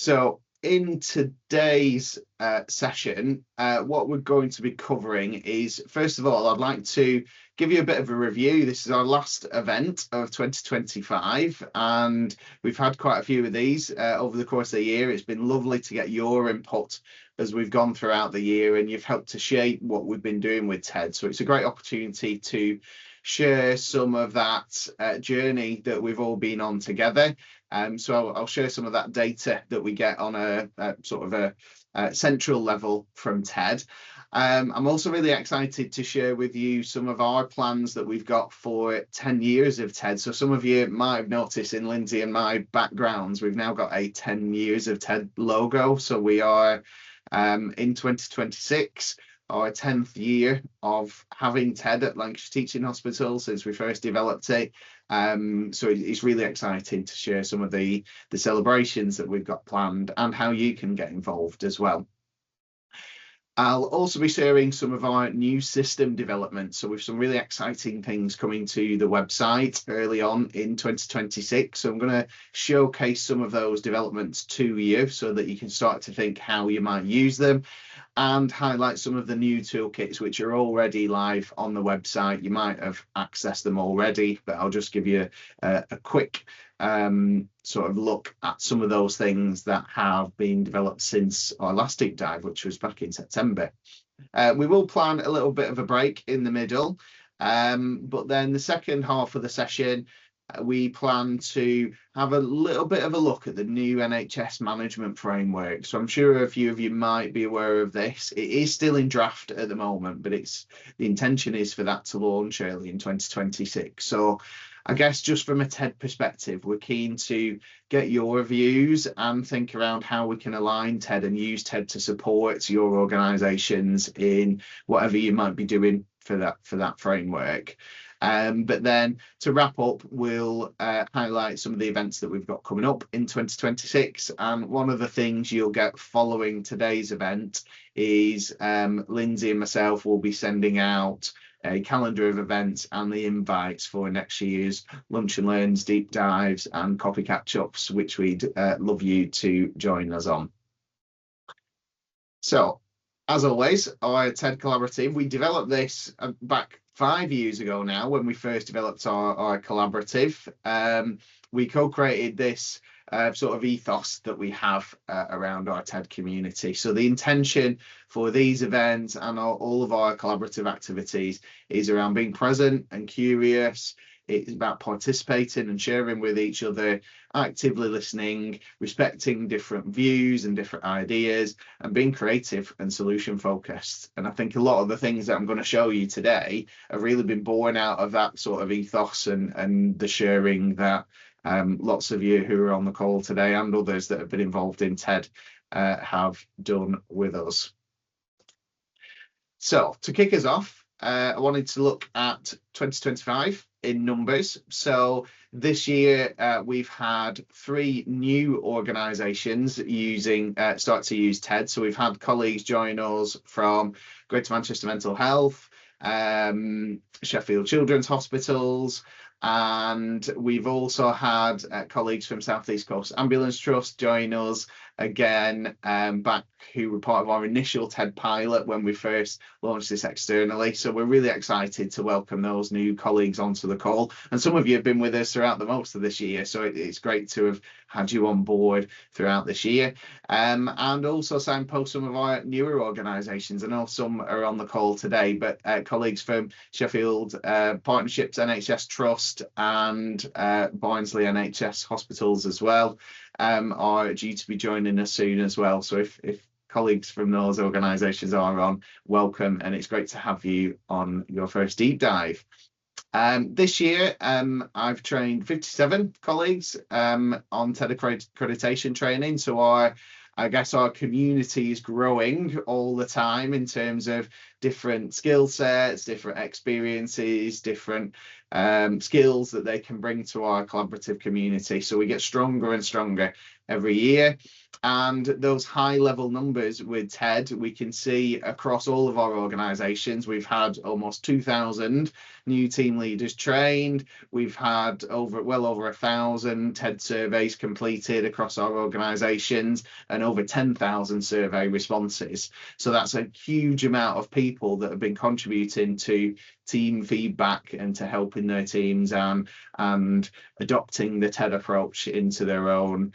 So in today's session, what we're going to be covering is, first of all, I'd like to give you a bit of a review. This is our last event of 2025, and we've had quite a few of these over the course of the year. It's been lovely to get your input as we've gone throughout the year, and you've helped to shape what we've been doing with TED. So it's a great opportunity to share some of that journey that we've all been on together. So I'll share some of that data that we get on a sort of a central level from TED. I'm also really excited to share with you some of our plans that we've got for 10 years of TED. So some of you might have noticed in Lindsay and my backgrounds, we've now got a 10 years of TED logo. So we are in 2026, our 10th year of having TED at Lancashire Teaching Hospital since we first developed it. So it's really exciting to share some of the celebrations that we've got planned and how you can get involved as well. I'll also be sharing some of our new system development. So with some really exciting things coming to the website early on in 2026. So I'm going to showcase some of those developments to you so that you can start to think how you might use them, and highlight some of the new toolkits which are already live on the website. You might have accessed them already, but I'll just give you a quick sort of look at some of those things that have been developed since our last deep dive, which was back in September. We will plan a little bit of a break in the middle, but then the second half of the session, we plan to have a little bit of a look at the new NHS management framework. So I'm sure a few of you might be aware of this. It is still in draft at the moment, but the intention is for that to launch early in 2026. So I guess just from a TED perspective, we're keen to get your views and think around how we can align TED and use TED to support your organisations in whatever you might be doing for that framework. But then to wrap up, we'll highlight some of the events that we've got coming up in 2026. And one of the things you'll get following today's event is Lindsay and myself will be sending out a calendar of events and the invites for next year's Lunch and Learns, deep dives and coffee catch-ups, which we'd love you to join us on. So, as always, our TED Collaborative, we developed this back 5 years ago now when we first developed our collaborative. We co-created this sort of ethos that we have around our TED community. So the intention for these events and all of our collaborative activities is around being present and curious. It's about participating and sharing with each other, actively listening, respecting different views and different ideas, and being creative and solution focused. And I think a lot of the things that I'm going to show you today have really been born out of that sort of ethos and the sharing that lots of you who are on the call today and others that have been involved in TED have done with us. So to kick us off, I wanted to look at 2025 in numbers. So this year we've had 3 new organisations start to use TED. So we've had colleagues join us from Greater Manchester Mental Health, Sheffield Children's Hospitals, and we've also had colleagues from South East Coast Ambulance Trust join us again, back who were part of our initial TED pilot when we first launched this externally. So we're really excited to welcome those new colleagues onto the call. And some of you have been with us throughout the most of this year, so it's great to have had you on board throughout this year. And also signpost some of our newer organisations. I know some are on the call today, but colleagues from Sheffield Partnerships NHS Trust and Barnsley NHS Hospitals as well are due to be joining us soon as well. So if colleagues from those organisations are on, welcome, and it's great to have you on your first deep dive. This year, I've trained 57 colleagues on TED accreditation training. So I guess our community is growing all the time in terms of different skill sets, different experiences, different skills that they can bring to our collaborative community. So we get stronger and stronger every year. And those high level numbers with TED, we can see across all of our organizations. We've had almost 2,000 new team leaders trained. We've had well over 1,000 TED surveys completed across our organizations and over 10,000 survey responses. So that's a huge amount of people that have been contributing to team feedback and to helping their teams and adopting the TED approach into their own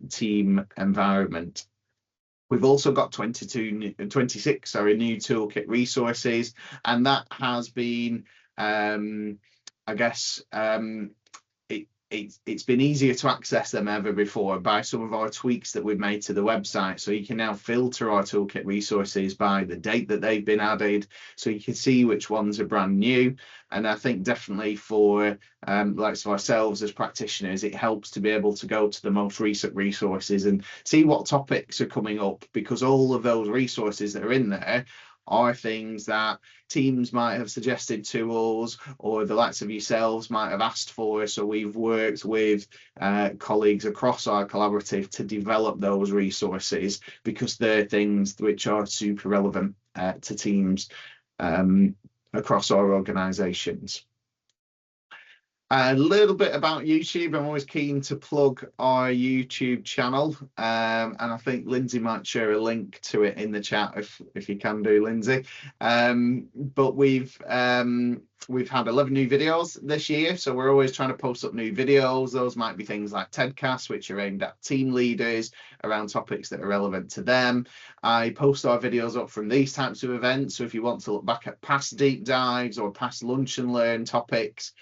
team environment. We've also got 26 new toolkit resources, and that has been, I guess, it's been easier to access them ever before by some of our tweaks that we've made to the website. So you can now filter our toolkit resources by the date that they've been added, so you can see which ones are brand new. And I think definitely for likes of ourselves as practitioners, it helps to be able to go to the most recent resources and see what topics are coming up, because all of those resources that are in there are things that teams might have suggested to us, or the likes of yourselves might have asked for. So we've worked with colleagues across our collaborative to develop those resources, because they're things which are super relevant to teams across our organizations. A little bit about YouTube. I'm always keen to plug our YouTube channel, and I think Lindsay might share a link to it in the chat if you can do, Lindsay. But we've had 11 new videos this year, so we're always trying to post up new videos. Those might be things like TEDcasts, which are aimed at team leaders around topics that are relevant to them. I post our videos up from these types of events, so if you want to look back at past deep dives or past lunch and learn topics,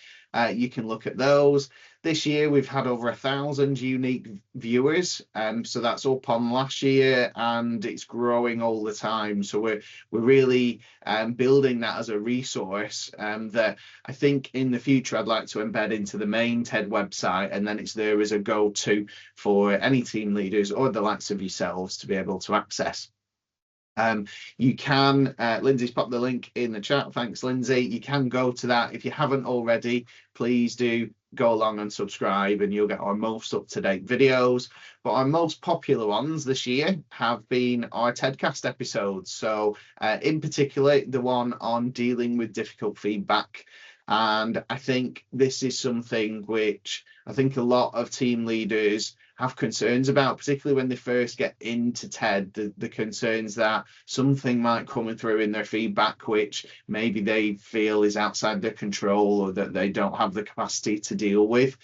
you can look at those. This year we've had over 1,000 unique viewers, so that's up on last year, and it's growing all the time. So we're really building that as a resource that I think in the future I'd like to embed into the main TED website, and then it's there as a go-to for any team leaders or the likes of yourselves to be able to access. You can, Lindsay's popped the link in the chat. Thanks, Lindsay. You can go to that. If you haven't already, please do go along and subscribe, and you'll get our most up-to-date videos. But our most popular ones this year have been our TEDcast episodes. So in particular, the one on dealing with difficult feedback. And I think this is something which I think a lot of team leaders have concerns about, particularly when they first get into TED, the concerns that something might come through in their feedback which maybe they feel is outside their control, or that they don't have the capacity to deal with.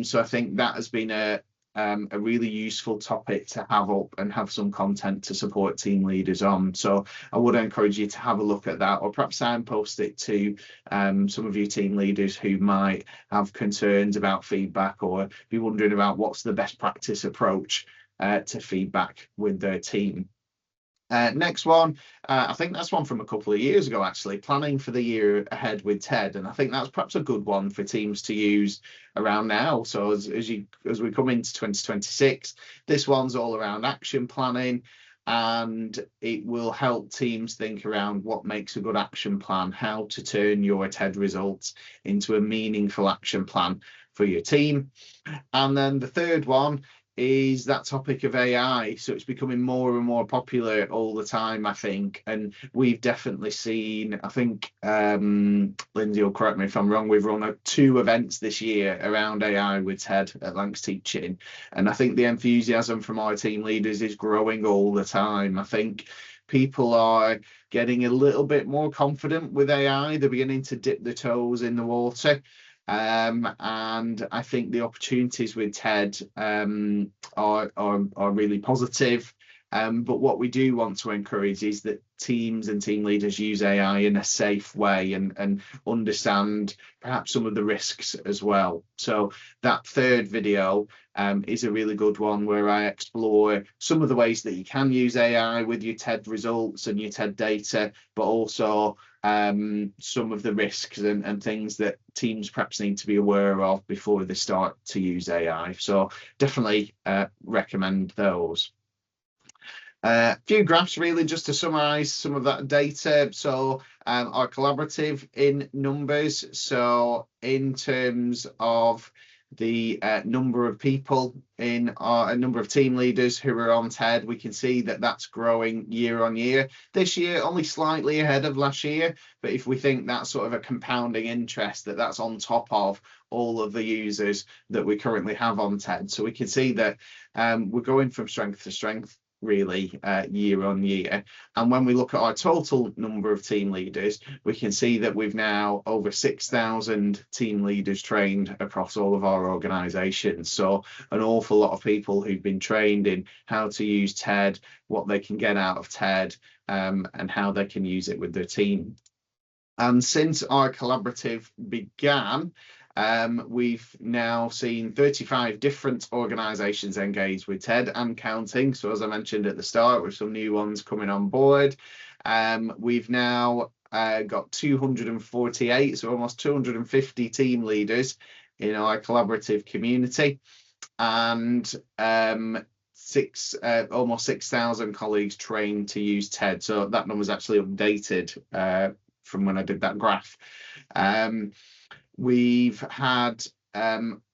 So I think that has been a really useful topic to have up and have some content to support team leaders on. So I would encourage you to have a look at that, or perhaps signpost it to some of your team leaders who might have concerns about feedback, or be wondering about what's the best practice approach to feedback with their team. Next one, I think that's one from a couple of years ago, actually, planning for the year ahead with TED. And I think that's perhaps a good one for teams to use around now. So as we come into 2026, this one's all around action planning, and it will help teams think around what makes a good action plan, how to turn your TED results into a meaningful action plan for your team. And then the third one is that topic of AI. So it's becoming more and more popular all the time, I think. And we've definitely seen, I think, Lindsay will correct me if I'm wrong, we've run 2 events this year around AI with TED at Lancs Teaching. And I think the enthusiasm from our team leaders is growing all the time. I think people are getting a little bit more confident with AI. They're beginning to dip their toes in the water. And I think the opportunities with TED are really positive. But what we do want to encourage is that teams and team leaders use AI in a safe way and understand perhaps some of the risks as well. So that third video is a really good one, where I explore some of the ways that you can use AI with your TED results and your TED data, but also some of the risks and things that teams perhaps need to be aware of before they start to use AI. So definitely recommend those. A few graphs really just to summarize some of that data. So our collaborative in numbers. So in terms of the number of people in our number of team leaders who are on TED, we can see that that's growing year on year. This year only slightly ahead of last year, but if we think that's sort of a compounding interest, that's on top of all of the users that we currently have on TED. So we can see that we're going from strength to strength really year on year. And when we look at our total number of team leaders, we can see that we've now over 6,000 team leaders trained across all of our organizations. So an awful lot of people who've been trained in how to use TED, what they can get out of TED, and how they can use it with their team. And since our collaborative began, we've now seen 35 different organisations engage with TED and counting. So as I mentioned at the start, with some new ones coming on board, we've now got 248, so almost 250 team leaders in our collaborative community, and almost 6,000 colleagues trained to use TED. So that number was actually updated from when I did that graph. We've had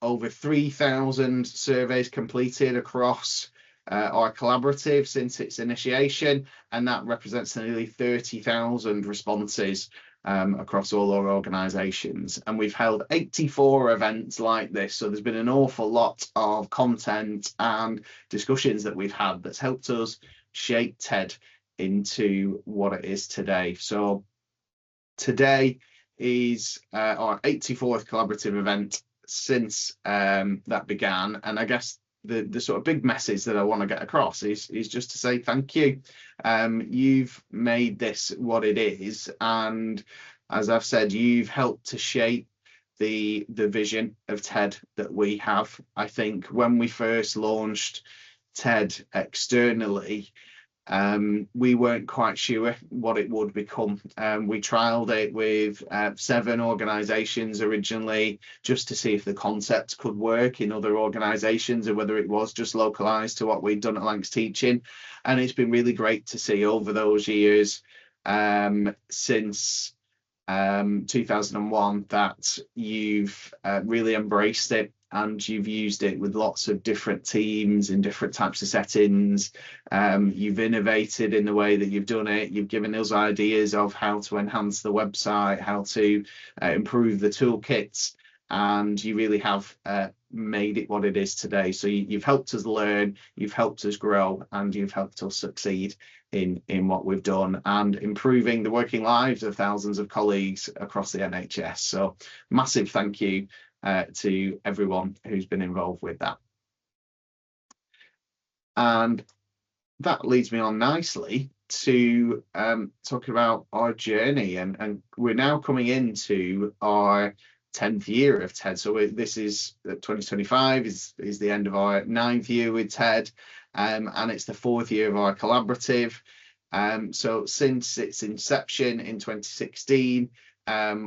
over 3,000 surveys completed across our collaborative since its initiation, and that represents nearly 30,000 responses across all our organisations. And we've held 84 events like this, so there's been an awful lot of content and discussions that we've had that's helped us shape TED into what it is today. So today is our 84th collaborative event since that began, and I guess the sort of big message that I want to get across is just to say thank you. You've made this what it is, and as I've said, you've helped to shape the vision of TED that we have. I think when we first launched TED externally, we weren't quite sure what it would become. We trialed it with 7 organisations originally, just to see if the concept could work in other organisations, or whether it was just localised to what we'd done at Lancs Teaching. And it's been really great to see over those years since 2001 that you've really embraced it, and you've used it with lots of different teams in different types of settings. You've innovated in the way that you've done it. You've given us ideas of how to enhance the website, how to improve the toolkits, and you really have made it what it is today. So you've helped us learn, you've helped us grow, and you've helped us succeed in what we've done, and improving the working lives of thousands of colleagues across the NHS. So massive thank you to everyone who's been involved with that. And that leads me on nicely to talk about our journey, and we're now coming into our 10th year of TED. So this is 2025 is the end of our 9th year with TED, and it's the 4th year of our collaborative. So since its inception in 2016,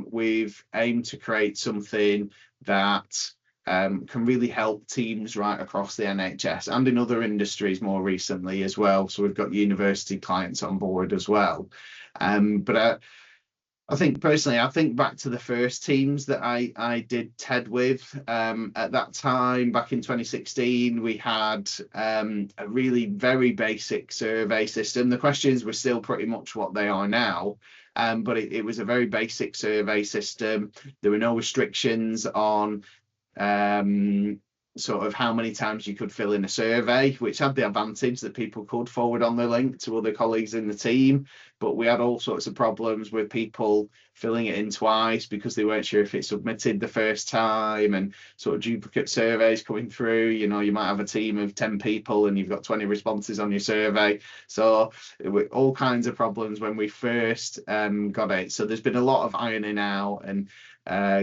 we've aimed to create something that can really help teams right across the NHS and in other industries more recently as well. So we've got university clients on board as well. But I think personally, I think back to the first teams that I did TED with. At that time, back in 2016, we had a really very basic survey system. The questions were still pretty much what they are now, but it was a very basic survey system. There were no restrictions on sort of how many times you could fill in a survey, which had the advantage that people could forward on the link to other colleagues in the team. But we had all sorts of problems with people filling it in twice because they weren't sure if it submitted the first time, and sort of duplicate surveys coming through. You know, you might have a team of 10 people and you've got 20 responses on your survey. So all kinds of problems when we first got it. So there's been a lot of ironing out and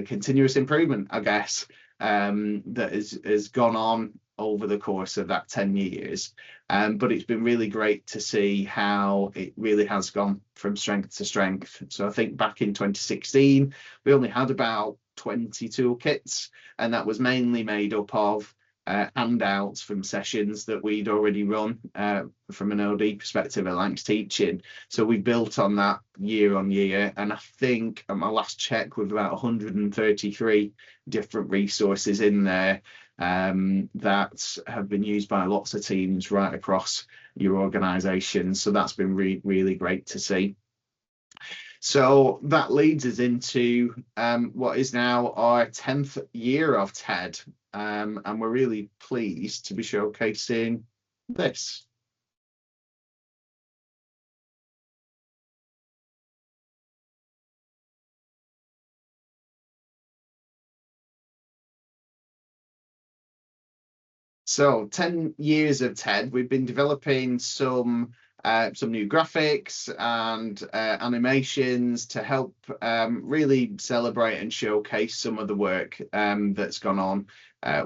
continuous improvement, I guess, that has gone on over the course of that 10 years. But it's been really great to see how it really has gone from strength to strength. So I think back in 2016, we only had about 20 toolkits, and that was mainly made up of handouts from sessions that we'd already run from an LD perspective at Lancs Teaching. So we built on that year on year, and I think at my last check with about 133 different resources in there that have been used by lots of teams right across your organisation. So that's been really great to see. So that leads us into what is now our 10th year of TED, and we're really pleased to be showcasing this. So 10 years of TED, we've been developing some new graphics and animations to help really celebrate and showcase some of the work that's gone on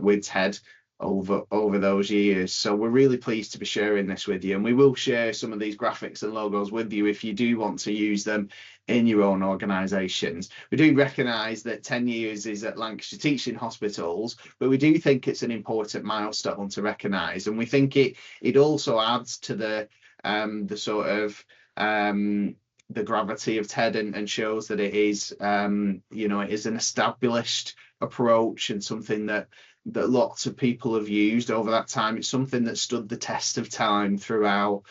with TED over those years. So we're really pleased to be sharing this with you, and we will share some of these graphics and logos with you if you do want to use them in your own organisations. We do recognise that 10 years is at Lancashire Teaching Hospitals, but we do think it's an important milestone to recognise, and we think it also adds to the sort of the gravity of TED and shows that it is it is an established approach and something that lots of people have used over that time. It's something that stood the test of time throughout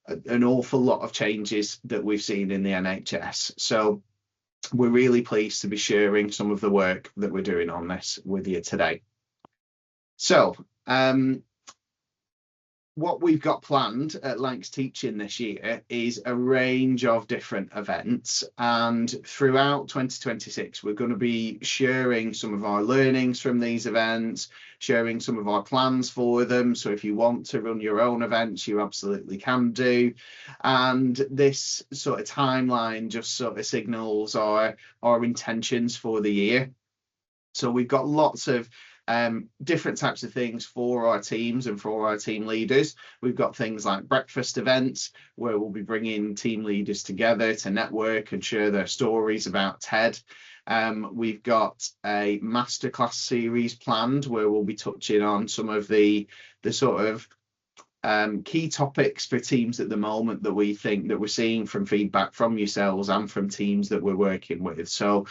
an awful lot of changes that we've seen in the NHS. So we're really pleased to be sharing some of the work that we're doing on this with you today. So what we've got planned at Lancs Teaching this year is a range of different events, and throughout 2026 we're going to be sharing some of our learnings from these events, sharing some of our plans for them. So if you want to run your own events, you absolutely can do, and this sort of timeline just sort of signals our intentions for the year. So we've got lots of different types of things for our teams and for our team leaders. We've got things like breakfast events where we'll be bringing team leaders together to network and share their stories about TED. We've got a masterclass series planned where we'll be touching on some of the sort of key topics for teams at the moment that we think that we're seeing from feedback from yourselves and from teams that we're working with. So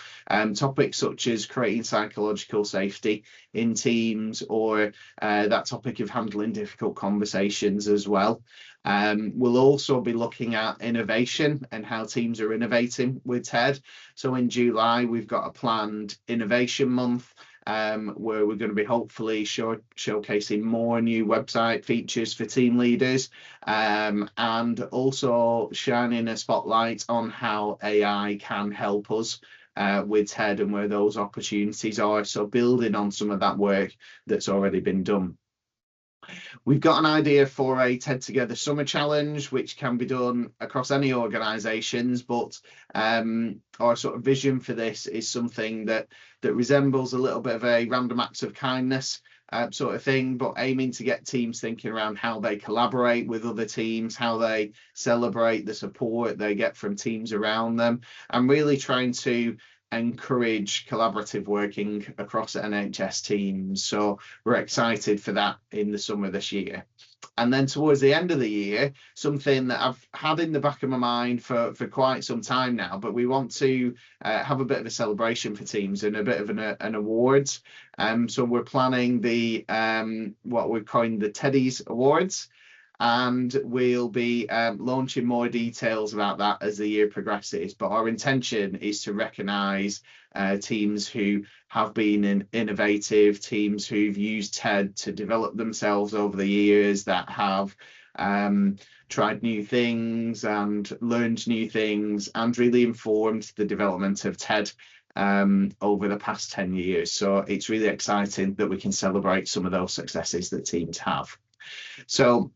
topics such as creating psychological safety in teams, or that topic of handling difficult conversations as well. We'll also be looking at innovation and how teams are innovating with TED. So in July, we've got a planned innovation month where we're going to be hopefully showcasing more new website features for team leaders, and also shining a spotlight on how AI can help us with TED and where those opportunities are. So building on some of that work that's already been done. We've got an idea for a TED Together Summer Challenge, which can be done across any organisations, but our sort of vision for this is something that resembles a little bit of a random acts of kindness sort of thing, but aiming to get teams thinking around how they collaborate with other teams, how they celebrate the support they get from teams around them, and really trying to encourage collaborative working across NHS teams. So we're excited for that in the summer this year. And then towards the end of the year, something that I've had in the back of my mind for quite some time now, but we want to have a bit of a celebration for teams and a bit of an awards. So we're planning the what we're calling the Teddies Awards, and we'll be launching more details about that as the year progresses. But our intention is to recognise teams who have been innovative, teams who've used TED to develop themselves over the years, that have tried new things and learned new things and really informed the development of TED over the past 10 years. So it's really exciting that we can celebrate some of those successes that teams have. So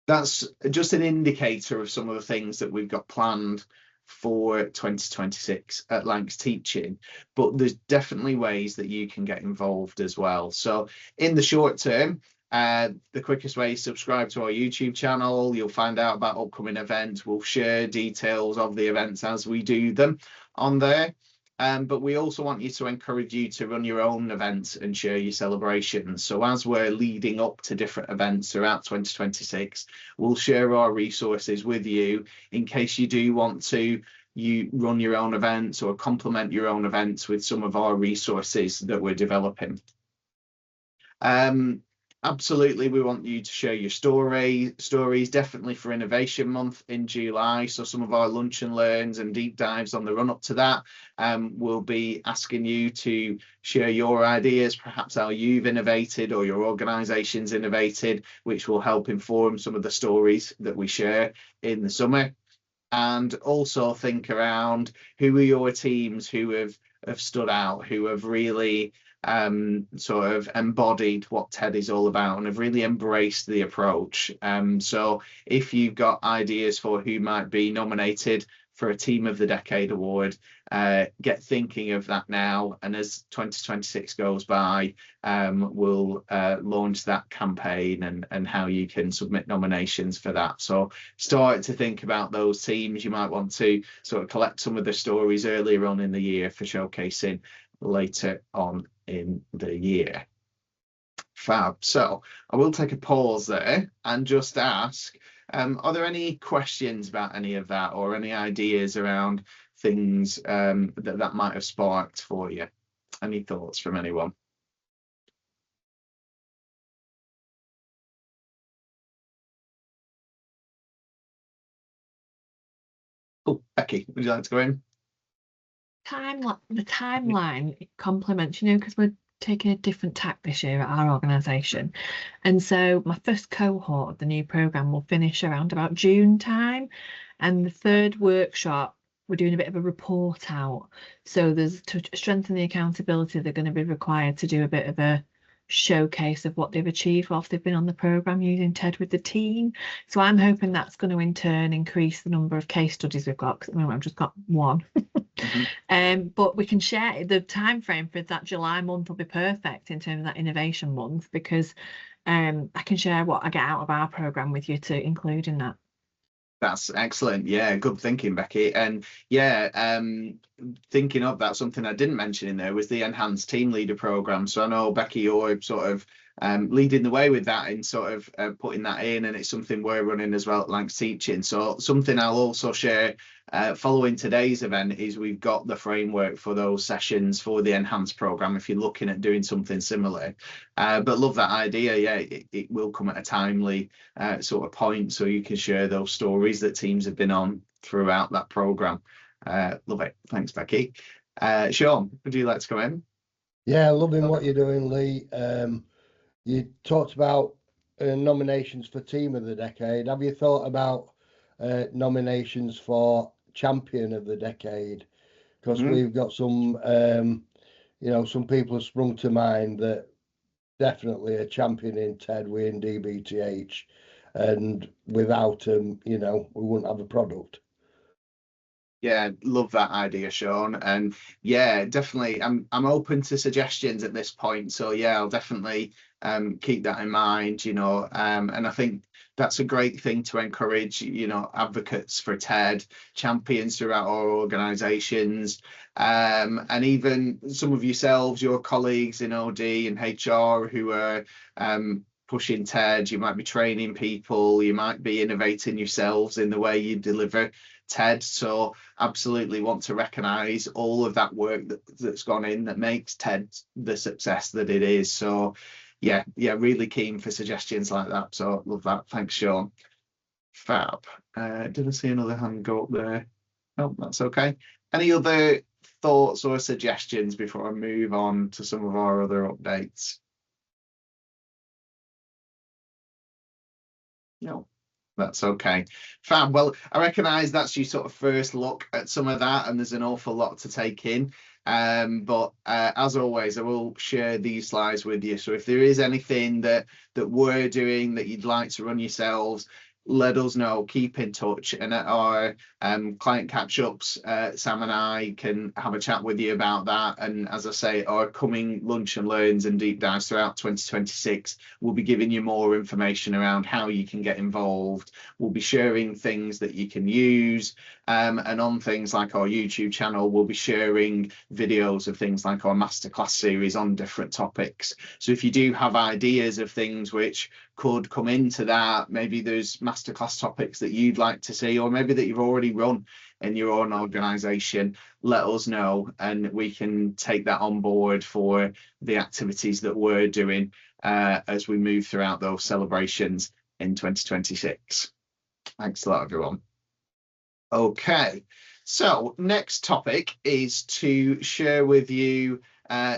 that's just an indicator of some of the things that we've got planned for 2026 at Lancs Teaching, but there's definitely ways that you can get involved as well. So in the short term, the quickest way is subscribe to our YouTube channel. You'll find out about upcoming events. We'll share details of the events as we do them on there. But we also want you to encourage you to run your own events and share your celebrations. So as we're leading up to different events throughout 2026, we'll share our resources with you in case you do want to run your own events or complement your own events with some of our resources that we're developing. Absolutely, we want you to share your stories, definitely for Innovation Month in July. So some of our lunch and learns and deep dives on the run up to that, we'll be asking you to share your ideas, perhaps how you've innovated or your organisation's innovated, which will help inform some of the stories that we share in the summer. And also think around who are your teams who have stood out, who have really sort of embodied what TED is all about and have really embraced the approach. So if you've got ideas for who might be nominated for a Team of the Decade award, get thinking of that now. And as 2026 goes by, we'll launch that campaign and how you can submit nominations for that. So start to think about those teams. You might want to sort of collect some of the stories earlier on in the year for showcasing later on in the year. Fab. So I will take a pause there and just ask, are there any questions about any of that or any ideas around things that might have sparked for you? Any thoughts from anyone? Oh, Becky, would you like to go in? The timeline complements, because we're taking a different tack this year at our organisation. And so my first cohort of the new programme will finish around about June time. And the third workshop, we're doing a bit of a report out. So there's to strengthen the accountability, they're going to be required to do a bit of a showcase of what they've achieved whilst they've been on the programme using TED with the team. So I'm hoping that's going to in turn increase the number of case studies we've got, because at the moment I've just got one. But we can share the time frame for that July month will be perfect in terms of that innovation month, because I can share what I get out of our programme with you to include in that. That's excellent. Yeah, good thinking, Becky. And yeah, thinking of that, something I didn't mention in there was the enhanced team leader program. So I know, Becky, you're sort of leading the way with that and sort of putting that in, and it's something we're running as well at Lancs Teaching. So something I'll also share following today's event is we've got the framework for those sessions for the enhanced program if you're looking at doing something similar. But love that idea. Yeah, it will come at a timely sort of point, so you can share those stories that teams have been on throughout that program. Love it. Thanks, Becky. Sean, would you like to come in? Yeah, loving what you're doing, Lee. You talked about nominations for Team of the Decade. Have you thought about nominations for Champion of the Decade? Because we've got some, some people have sprung to mind that definitely a champion in TED, we in DBTH, and without them, we wouldn't have a product. Yeah, love that idea, Sean. And yeah, definitely, I'm open to suggestions at this point. So yeah, I'll definitely keep that in mind. And I think that's a great thing to encourage. Advocates for TED, champions throughout our organisations, and even some of yourselves, your colleagues in OD and HR who are pushing TED. You might be training people. You might be innovating yourselves in the way you deliver TED. So absolutely want to recognise all of that work that's gone in that makes TED the success that it is. So yeah, really keen for suggestions like that. So love that. Thanks, Sean. Fab. Did I see another hand go up there? No, that's okay. Any other thoughts or suggestions before I move on to some of our other updates? No. That's okay. Fab. Well, I recognise that's your sort of first look at some of that, and there's an awful lot to take in. But as always, I will share these slides with you. So if there is anything that we're doing that you'd like to run yourselves, let us know, keep in touch, and at our client catch-ups, Sam and I can have a chat with you about that. And as I say, our coming lunch and learns and deep dives throughout 2026 will be giving you more information around how you can get involved. We'll be sharing things that you can use, and on things like our YouTube channel, we'll be sharing videos of things like our masterclass series on different topics. So if you do have ideas of things which could come into that, maybe there's masterclass topics that you'd like to see, or maybe that you've already run in your own organization, let us know and we can take that on board for the activities that we're doing as we move throughout those celebrations in 2026. Thanks a lot, everyone. Okay, so next topic is to share with you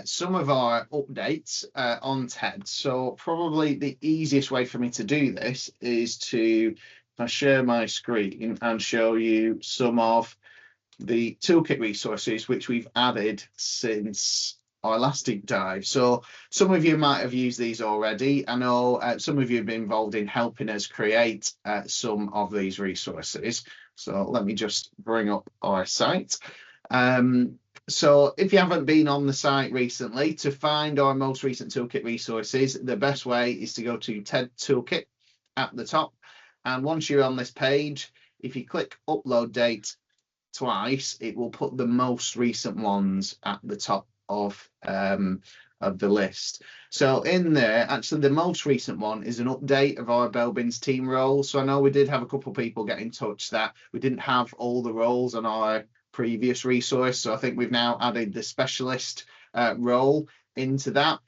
some of our updates on TED. So probably the easiest way for me to do this is to share my screen and show you some of the toolkit resources which we've added since our last deep dive. So some of you might have used these already. I know some of you have been involved in helping us create some of these resources. So let me just bring up our site. So if you haven't been on the site recently, to find our most recent toolkit resources, the best way is to go to TED Toolkit at the top. And once you're on this page, if you click upload date twice, it will put the most recent ones at the top of the list. So in there, actually the most recent one is an update of our Belbins team roles. So I know we did have a couple of people get in touch that we didn't have all the roles on our previous resource. So I think we've now added the specialist role into that.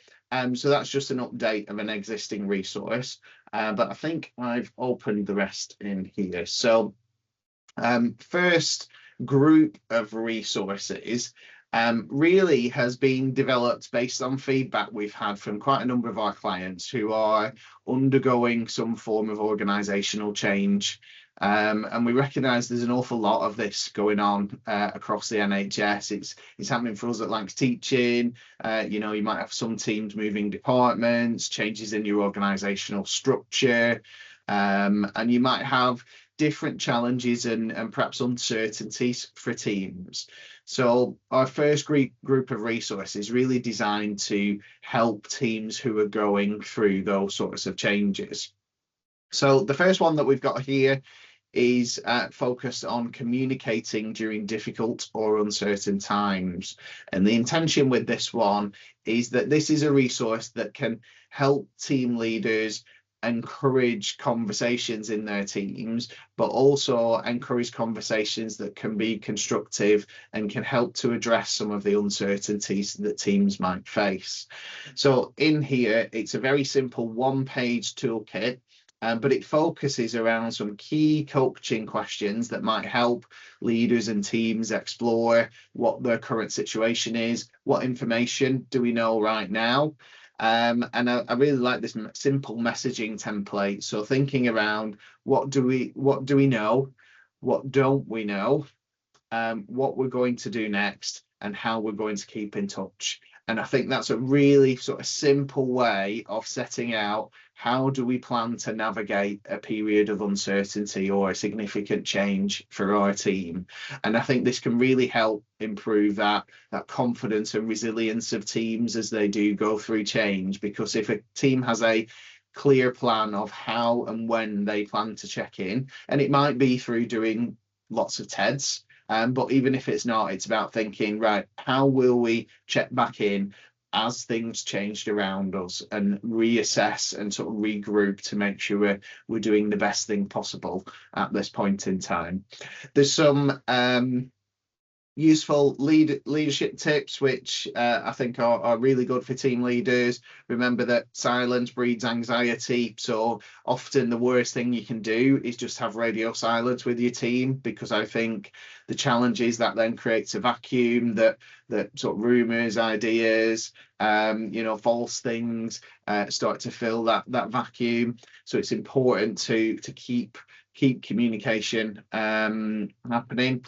So that's just an update of an existing resource. But I think I've opened the rest in here. So first group of resources really has been developed based on feedback we've had from quite a number of our clients who are undergoing some form of organizational change. And we recognise there's an awful lot of this going on across the NHS. It's happening for us at Lancs Teaching. You know, you might have some teams moving departments, changes in your organisational structure, and you might have different challenges and perhaps uncertainties for teams. So our first group of resources really designed to help teams who are going through those sorts of changes. So the first one that we've got here is focused on communicating during difficult or uncertain times. And the intention with this one is that this is a resource that can help team leaders encourage conversations in their teams, but also encourage conversations that can be constructive and can help to address some of the uncertainties that teams might face. So in here, it's a very simple one-page toolkit, but it focuses around some key coaching questions that might help leaders and teams explore what their current situation is, what information do we know right now. And I really like this simple messaging template. So thinking around what do we know, what don't we know, what we're going to do next, and how we're going to keep in touch. And I think that's a really sort of simple way of setting out how do we plan to navigate a period of uncertainty or a significant change for our team. And I think this can really help improve that confidence and resilience of teams as they do go through change. Because if a team has a clear plan of how and when they plan to check in, and it might be through doing lots of TEDs, but even if it's not, it's about thinking, right, how will we check back in as things changed around us and reassess and sort of regroup to make sure we're doing the best thing possible at this point in time. There's some useful leadership tips which I think are really good for team leaders. Remember that silence breeds anxiety, so often the worst thing you can do is just have radio silence with your team, because I think the challenge is that then creates a vacuum, that sort of rumors, ideas, you know, false things start to fill that vacuum. So it's important to keep keep communication happening.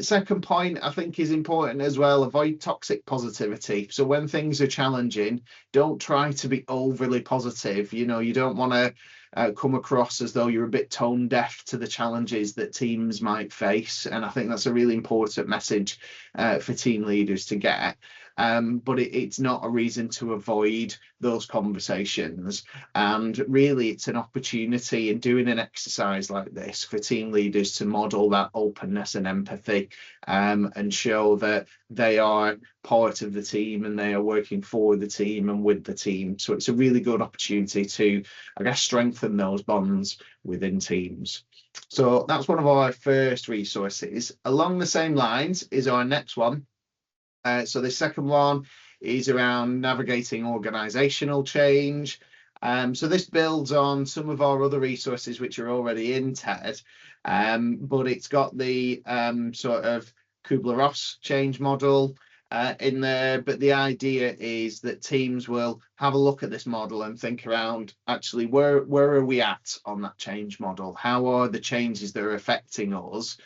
Second point, I think, is important as well. Avoid toxic positivity. So when things are challenging, don't try to be overly positive. You know, you don't want to come across as though you're a bit tone deaf to the challenges that teams might face. And I think that's a really important message for team leaders to get. But it's not a reason to avoid those conversations. And really, it's an opportunity in doing an exercise like this for team leaders to model that openness and empathy, and show that they are part of the team and they are working for the team and with the team. So it's a really good opportunity to, I guess, strengthen those bonds within teams. So that's one of our first resources. Along the same lines is our next one. So the second one is around navigating organizational change. So this builds on some of our other resources which are already in TED, but it's got the sort of Kubler-Ross change model in there. But the idea is that teams will have a look at this model and think around, actually, where are we at on that change model? How are the changes that are affecting us?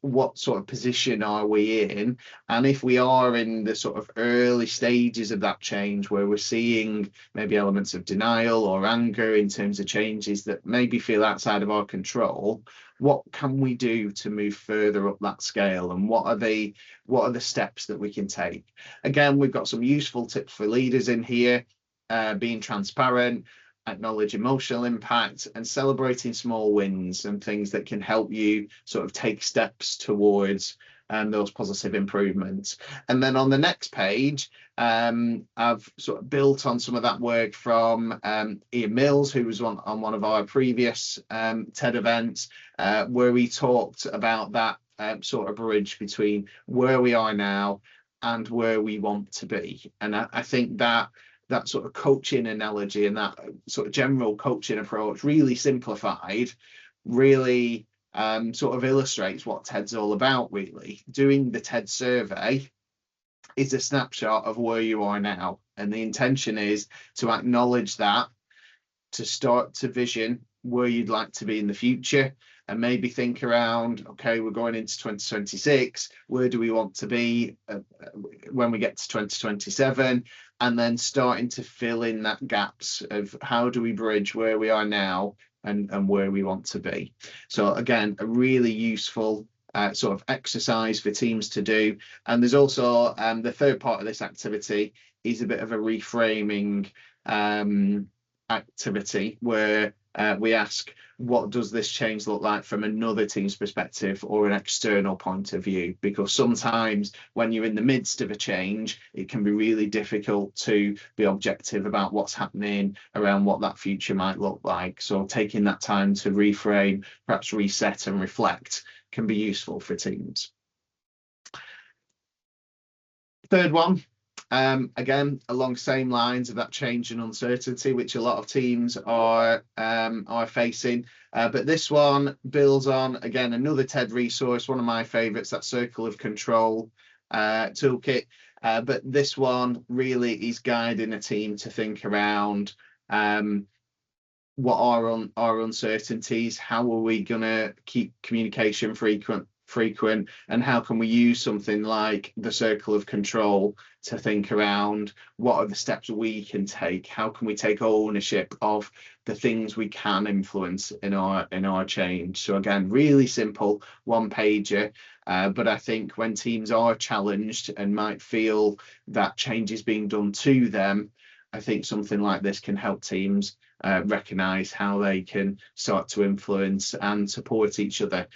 What sort of position are we in? And if we are in the sort of early stages of that change where we're seeing maybe elements of denial or anger in terms of changes that maybe feel outside of our control, what can we do to move further up that scale, and what are the steps that we can take? Again, we've got some useful tips for leaders in here. Being transparent, acknowledge emotional impact, and celebrating small wins and things that can help you sort of take steps towards those positive improvements. And then on the next page, I've sort of built on some of that work from Ian Mills, who was on one of our previous TED events, where we talked about that sort of bridge between where we are now and where we want to be. And I think that sort of coaching analogy and that sort of general coaching approach, really simplified, really sort of illustrates what TED's all about, really. Doing the TED survey is a snapshot of where you are now. And the intention is to acknowledge that, to start to vision where you'd like to be in the future, and maybe think around, okay, we're going into 2026, where do we want to be when we get to 2027? And then starting to fill in that gaps of how do we bridge where we are now and where we want to be. So again, a really useful sort of exercise for teams to do. And there's also the third part of this activity is a bit of a reframing activity where we ask, what does this change look like from another team's perspective or an external point of view? Because sometimes when you're in the midst of a change, it can be really difficult to be objective about what's happening around what that future might look like. So taking that time to reframe, perhaps reset and reflect, can be useful for teams. Third one, again, along same lines of that change and uncertainty, which a lot of teams are facing. But this one builds on, again, another TED resource, one of my favorites, that Circle of Control toolkit. But this one really is guiding a team to think around what are our uncertainties, how are we going to keep communication frequent, and how can we use something like the Circle of Control to think around what are the steps we can take, how can we take ownership of the things we can influence in our change. So again, really simple one pager, but I think when teams are challenged and might feel that change is being done to them, I think something like this can help teams recognise how they can start to influence and support each other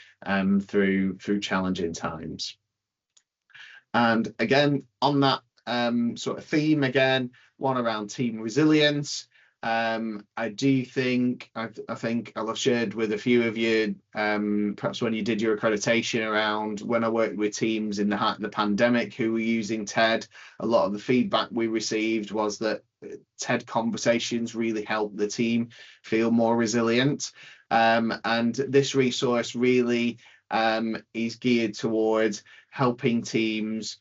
through challenging times. And again, on that sort of theme, again, one around team resilience. I do think, I think I've shared with a few of you, perhaps when you did your accreditation around when I worked with teams in the height of the pandemic who were using TED, a lot of the feedback we received was that TED conversations really helped the team feel more resilient. And this resource really is geared towards helping teams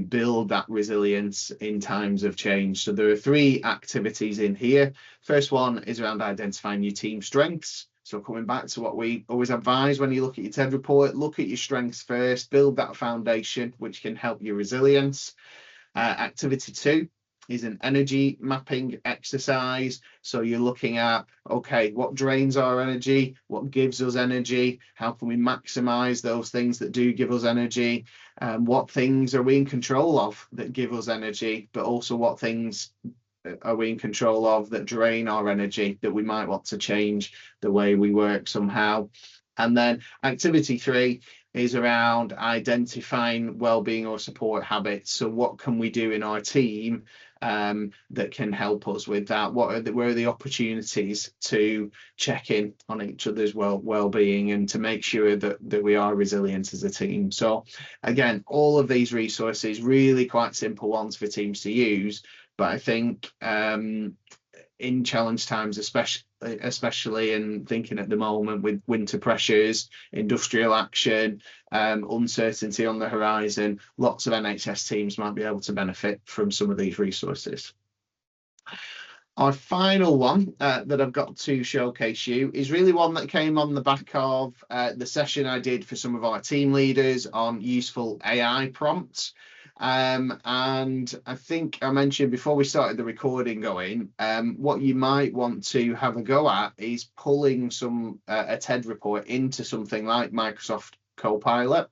build that resilience in times of change. So there are 3 activities in here. First one is around identifying your team strengths. So coming back to what we always advise when you look at your TED report, look at your strengths first, build that foundation, which can help your resilience. Activity 2 is an energy mapping exercise. So you're looking at, okay, what drains our energy, what gives us energy, how can we maximize those things that do give us energy, what things are we in control of that give us energy, but also what things are we in control of that drain our energy, that we might want to change the way we work somehow. And then activity 3 is around identifying well-being or support habits. So what can we do in our team that can help us with that? Where are the opportunities to check in on each other's well-being and to make sure that we are resilient as a team? So again, all of these resources, really quite simple ones for teams to use, but I think in challenge times, especially in thinking at the moment with winter pressures, industrial action, uncertainty on the horizon, lots of NHS teams might be able to benefit from some of these resources. Our final one that I've got to showcase you is really one that came on the back of the session I did for some of our team leaders on useful AI prompts. And I think I mentioned before we started the recording going, what you might want to have a go at is pulling a TED report into something like Microsoft Copilot.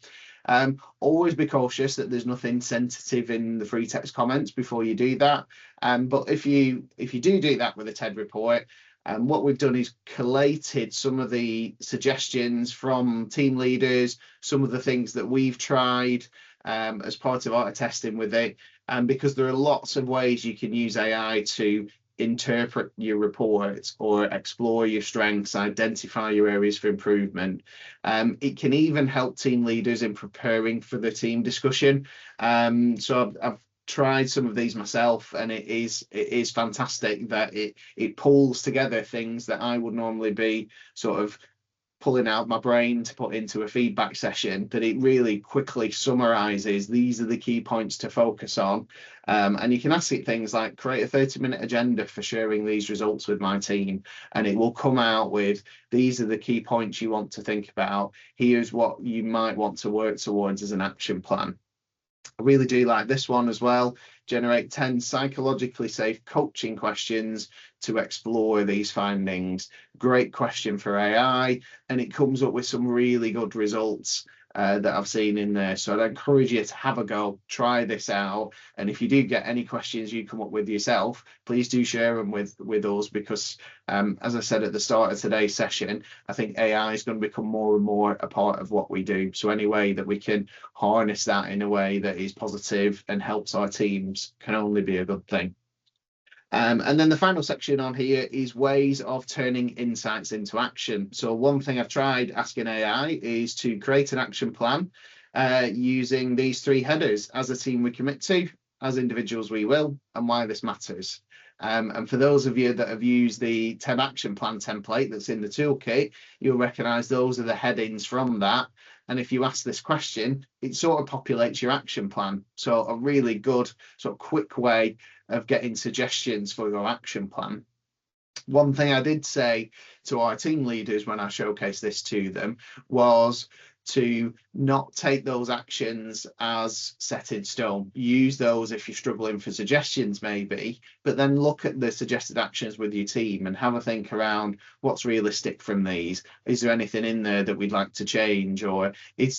Always be cautious that there's nothing sensitive in the free text comments before you do that. But if you do that with a TED report, what we've done is collated some of the suggestions from team leaders, some of the things that we've tried as part of our testing with it, because there are lots of ways you can use AI to interpret your report or explore your strengths, identify your areas for improvement. It can even help team leaders in preparing for the team discussion. So I've tried some of these myself, and it is fantastic that it pulls together things that I would normally be sort of pulling out my brain to put into a feedback session, that it really quickly summarizes these are the key points to focus on. And you can ask it things like, create a 30-minute agenda for sharing these results with my team, and it will come out with these are the key points you want to think about, here's what you might want to work towards as an action plan. I really do like this one as well. Generate 10 psychologically safe coaching questions to explore these findings. Great question for AI, and it comes up with some really good results that I've seen in there. So I'd encourage you to have a go, try this out. And if you do get any questions you come up with yourself, please do share them with us, because as I said at the start of today's session, I think AI is going to become more and more a part of what we do. So any way that we can harness that in a way that is positive and helps our teams can only be a good thing. And then the final section on here is ways of turning insights into action. So one thing I've tried asking AI is to create an action plan using these 3 headers: as a team we commit to, as individuals we will, and why this matters. And for those of you that have used the TED action plan template that's in the toolkit, you'll recognize those are the headings from that. And if you ask this question, it sort of populates your action plan. So a really good sort of quick way of getting suggestions for your action plan. One thing I did say to our team leaders when I showcased this to them was to not take those actions as set in stone. Use those if you're struggling for suggestions maybe, but then look at the suggested actions with your team and have a think around what's realistic from these. Is there anything in there that we'd like to change, or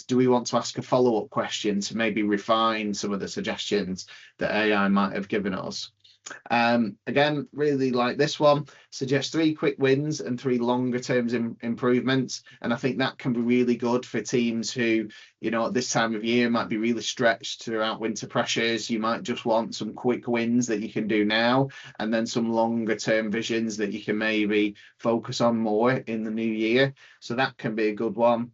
do we want to ask a follow-up question to maybe refine some of the suggestions that AI might have given us? Again, really like this one. Suggest 3 quick wins and 3 longer term improvements, and I think that can be really good for teams who, you know, at this time of year might be really stretched throughout winter pressures. You might just want some quick wins that you can do now, and then some longer term visions that you can maybe focus on more in the new year. So that can be a good one.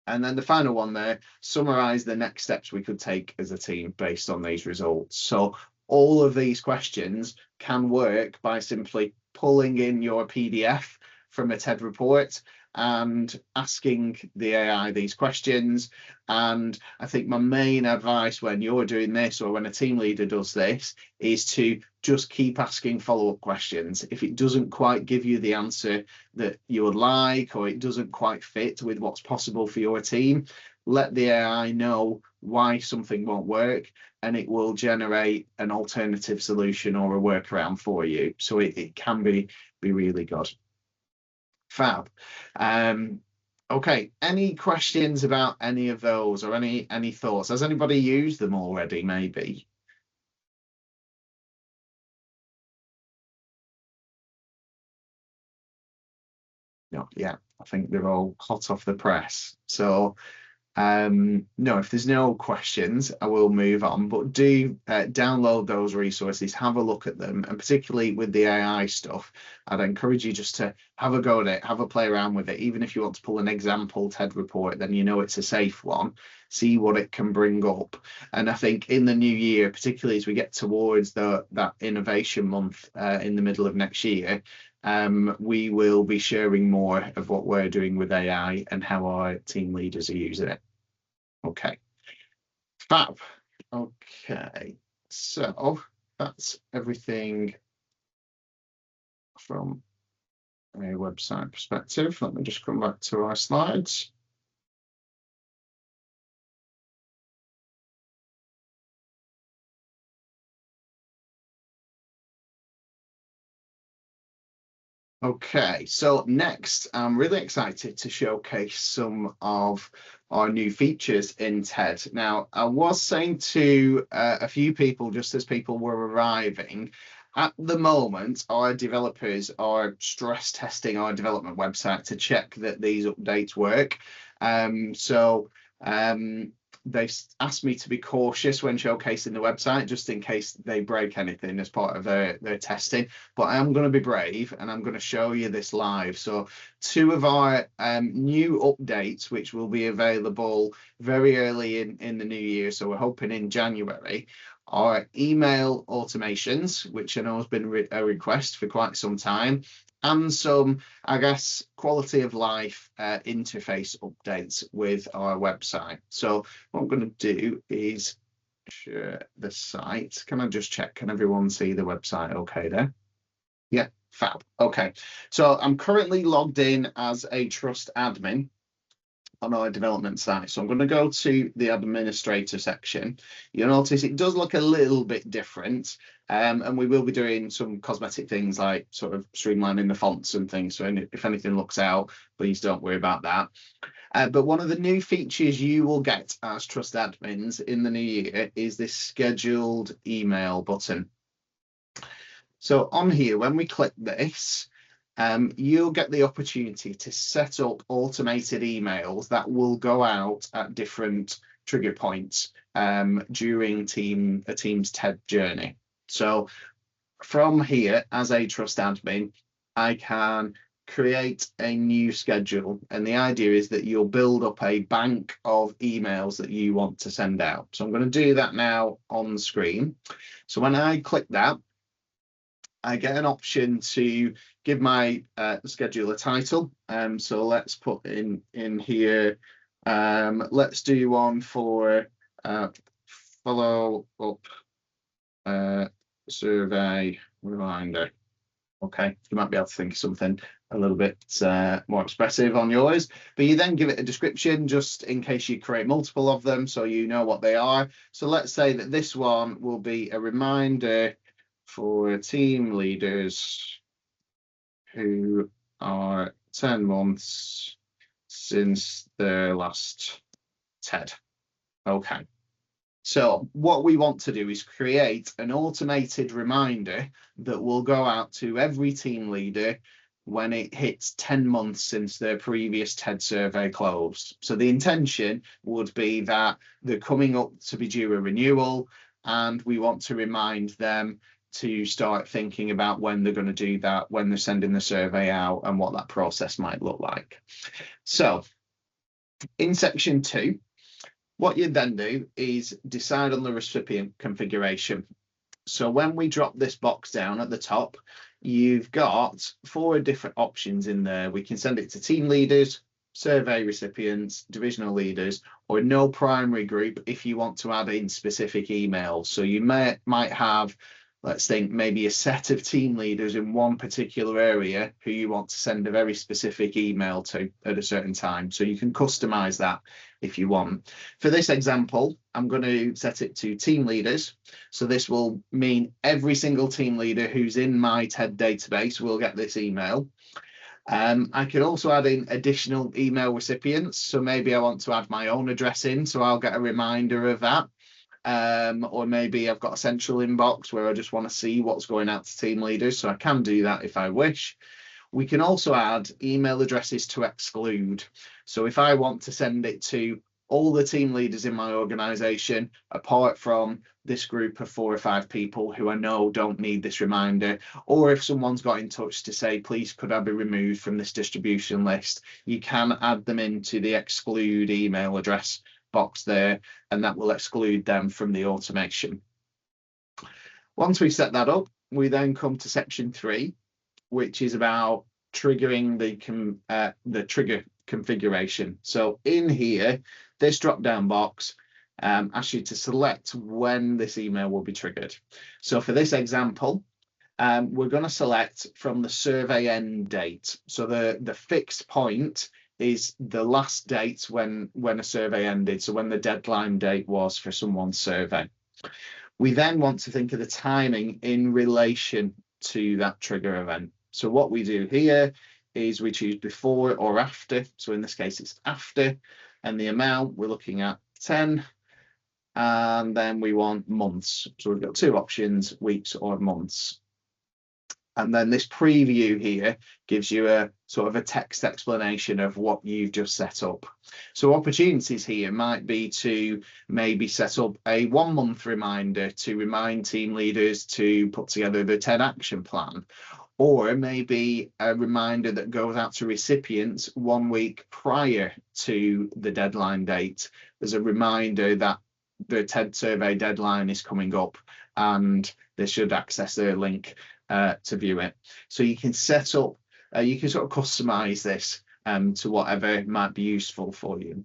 And then the final one there, summarize the next steps we could take as a team based on these results. So all of these questions can work by simply pulling in your PDF from a TED report and asking the AI these questions. And I think my main advice when you're doing this, or when a team leader does this, is to just keep asking follow-up questions. If it doesn't quite give you the answer that you would like, or it doesn't quite fit with what's possible for your team, let the AI know why something won't work, and it will generate an alternative solution or a workaround for you. So it can be really good. Fab. Okay, any questions about any of those, or any thoughts? Has anybody used them already, maybe? No, yeah, I think they're all hot off the press. So no, if there's no questions, I will move on, but do download those resources, have a look at them, and particularly with the AI stuff, I'd encourage you just to have a go at it, have a play around with it. Even if you want to pull an example TED report, then you know it's a safe one. See what it can bring up. And I think in the new year, particularly as we get towards that innovation month in the middle of next year, we will be sharing more of what we're doing with AI and how our team leaders are using it. Okay, fab. Okay, so that's everything from a website perspective. Let me just come back to our slides. Okay, so next, I'm really excited to showcase some of our new features in TED. Now, I was saying to a few people, just as people were arriving, at the moment, our developers are stress testing our development website to check that these updates work. They've asked me to be cautious when showcasing the website, just in case they break anything as part of their testing. But I am going to be brave, and I'm going to show you this live. So 2 of our new updates, which will be available very early in the new year, so we're hoping in January, are email automations, which I know has been a request for quite some time, and some, I guess, quality of life interface updates with our website. So what I'm going to do is share the site. Can I just check? Can everyone see the website okay there? Yeah, fab. Okay. So I'm currently logged in as a trust admin on our development site. So I'm going to go to the administrator section. You'll notice it does look a little bit different, and we will be doing some cosmetic things like sort of streamlining the fonts and things. So if anything looks out, please don't worry about that. But one of the new features you will get as trust admins in the new year is this scheduled email button. So on here, when we click this, you'll get the opportunity to set up automated emails that will go out at different trigger points during a team's TED journey. So from here, as a trust admin, I can create a new schedule, and the idea is that you'll build up a bank of emails that you want to send out. So I'm going to do that now on screen. So when I click that, I get an option to give my schedule a title. So let's put in here, let's do one for follow up survey reminder. Okay, you might be able to think of something a little bit more expressive on yours, but you then give it a description just in case you create multiple of them so you know what they are. So let's say that this one will be a reminder for team leaders who are 10 months since their last TED. Okay. So what we want to do is create an automated reminder that will go out to every team leader when it hits 10 months since their previous TED survey closed. So the intention would be that they're coming up to be due a renewal, and we want to remind them to start thinking about when they're going to do that, when they're sending the survey out, and what that process might look like. So in section 2, what you then do is decide on the recipient configuration. So when we drop this box down at the top, you've got 4 different options in there. We can send it to team leaders, survey recipients, divisional leaders, or no primary group if you want to add in specific emails. So you might have, let's think, maybe a set of team leaders in one particular area who you want to send a very specific email to at a certain time. So you can customize that if you want. For this example, I'm going to set it to team leaders. So this will mean every single team leader who's in my TED database will get this email. I can also add in additional email recipients. So maybe I want to add my own address in, so I'll get a reminder of that. Or maybe I've got a central inbox where I just want to see what's going out to team leaders. So I can do that if I wish. We can also add email addresses to exclude. So if I want to send it to all the team leaders in my organization, apart from this group of 4 or 5 people who I know don't need this reminder, or if someone's got in touch to say, please, could I be removed from this distribution list, you can add them into the exclude email address box there, and that will exclude them from the automation. Once we set that up, we then come to section 3, which is about triggering the trigger configuration. So in here, this drop-down box asks you to select when this email will be triggered. So for this example, we're going to select from the survey end date. So the fixed point is the last date when a survey ended, so when the deadline date was for someone's survey. We then want to think of the timing in relation to that trigger event. So what we do here is we choose before or after. So in this case, it's after, and the amount we're looking at 10, and then we want months. So we've got 2 options, weeks or months. And then this preview here gives you a sort of a text explanation of what you've just set up. So opportunities here might be to maybe set up a 1-month reminder to remind team leaders to put together the TED action plan, or maybe a reminder that goes out to recipients 1 week prior to the deadline date. There's a reminder that the TED survey deadline is coming up and they should access their link to view it. So you can set up, you can sort of customize this to whatever might be useful for you.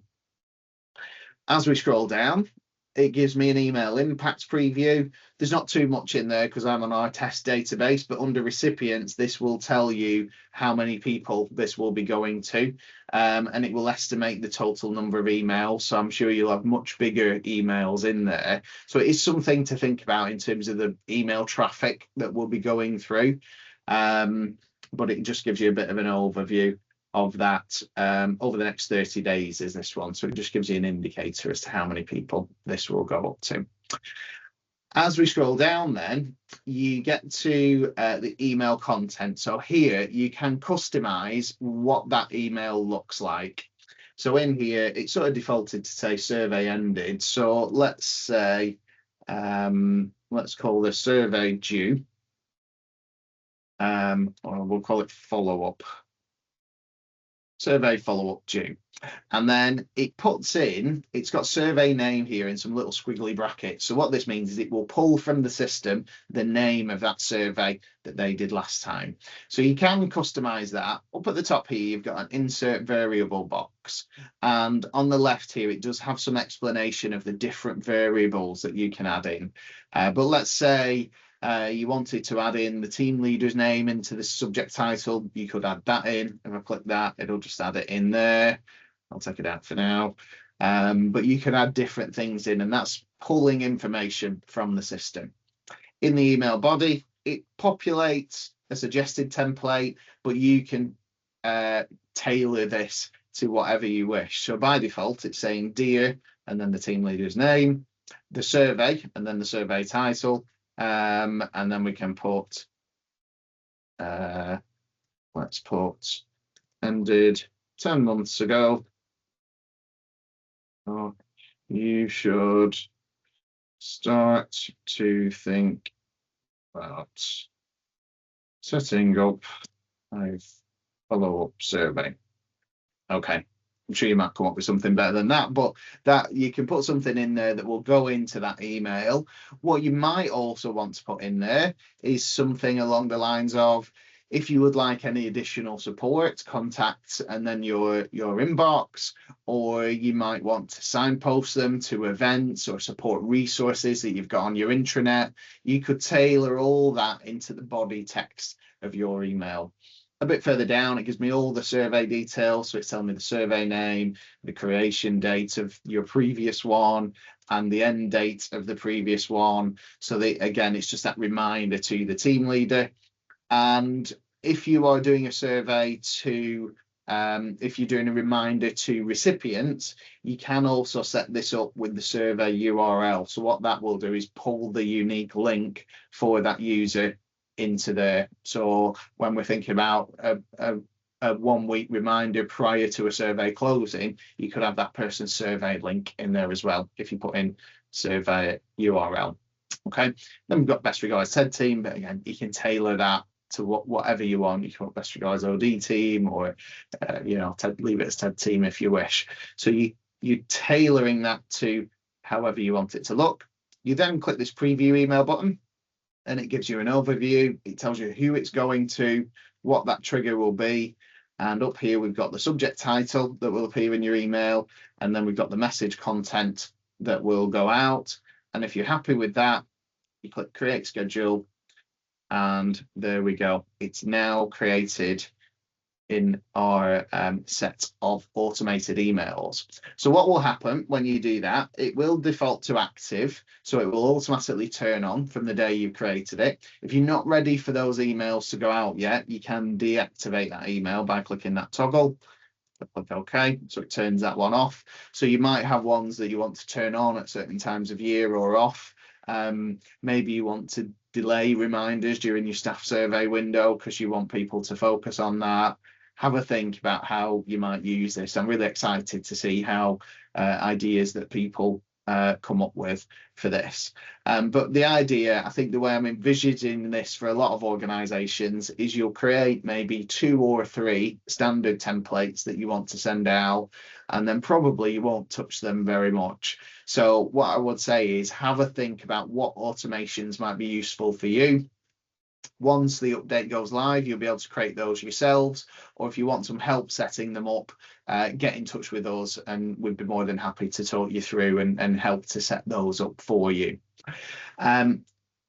As we scroll down, it gives me an email impact preview. There's not too much in there because I'm on our test database, but under recipients, this will tell you how many people this will be going to, and it will estimate the total number of emails. So I'm sure you'll have much bigger emails in there. So it is something to think about in terms of the email traffic that will be going through, but it just gives you a bit of an overview of that over the next 30 days is this one. So it just gives you an indicator as to how many people this will go up to. As we scroll down then, you get to the email content. So here you can customize what that email looks like. So in here, it's sort of defaulted to say survey ended. So let's say, let's call this survey due, or we'll call it follow-up. Survey follow-up due. And then it puts in, it's got survey name here in some little squiggly brackets. So what this means is it will pull from the system the name of that survey that they did last time. So you can customize that. Up at the top here, you've got an insert variable box. And on the left here, it does have some explanation of the different variables that you can add in. But let's say you wanted to add in the team leader's name into the subject title, you could add that in. If I click that, it'll just add it in there. I'll take it out for now. But you can add different things in, and that's pulling information from the system. In the email body, it populates a suggested template, but you can tailor this to whatever you wish. So by default, it's saying dear, and then the team leader's name, the survey, and then the survey title. And then we can put, let's put ended 10 months ago. Oh, you should start to think about setting up a follow-up survey. Okay, I'm sure you might come up with something better than that, but that you can put something in there that will go into that email. What you might also want to put in there is something along the lines of, if you would like any additional support, contact and then your inbox, or you might want to signpost them to events or support resources that you've got on your intranet. You could tailor all that into the body text of your email. A bit further down, it gives me all the survey details. So it's telling me the survey name, the creation date of your previous one, and the end date of the previous one. So again, it's just that reminder to the team leader. And if you are doing a survey to, if you're doing a reminder to recipients, you can also set this up with the survey URL. So what that will do is pull the unique link for that user into there. So when we're thinking about a 1 week reminder prior to a survey closing, you could have that person's survey link in there as well if you put in survey URL. Okay, then we've got best regards TED team, but again, you can tailor that to whatever you want. You can put best regards OD team, or leave it as TED team if you wish. So you're tailoring that to however you want it to look. You then click this preview email button, and it gives you an overview. It tells you who it's going to, what that trigger will be. And up here, we've got the subject title that will appear in your email. And then we've got the message content that will go out. And if you're happy with that, you click create schedule. And there we go. It's now created in our set of automated emails. So what will happen when you do that, it will default to active. So it will automatically turn on from the day you created it. If you're not ready for those emails to go out yet, you can deactivate that email by clicking that toggle. Click OK, so it turns that one off. So you might have ones that you want to turn on at certain times of year or off. Maybe you want to delay reminders during your staff survey window because you want people to focus on that. Have a think about how you might use this. I'm really excited to see how ideas that people come up with for this. But the idea, I think the way I'm envisaging this for a lot of organizations is you'll create maybe 2 or 3 standard templates that you want to send out, and then probably you won't touch them very much. So what I would say is have a think about what automations might be useful for you. Once the update goes live, you'll be able to create those yourselves, or if you want some help setting them up, get in touch with us and we'd be more than happy to talk you through and help to set those up for you. Other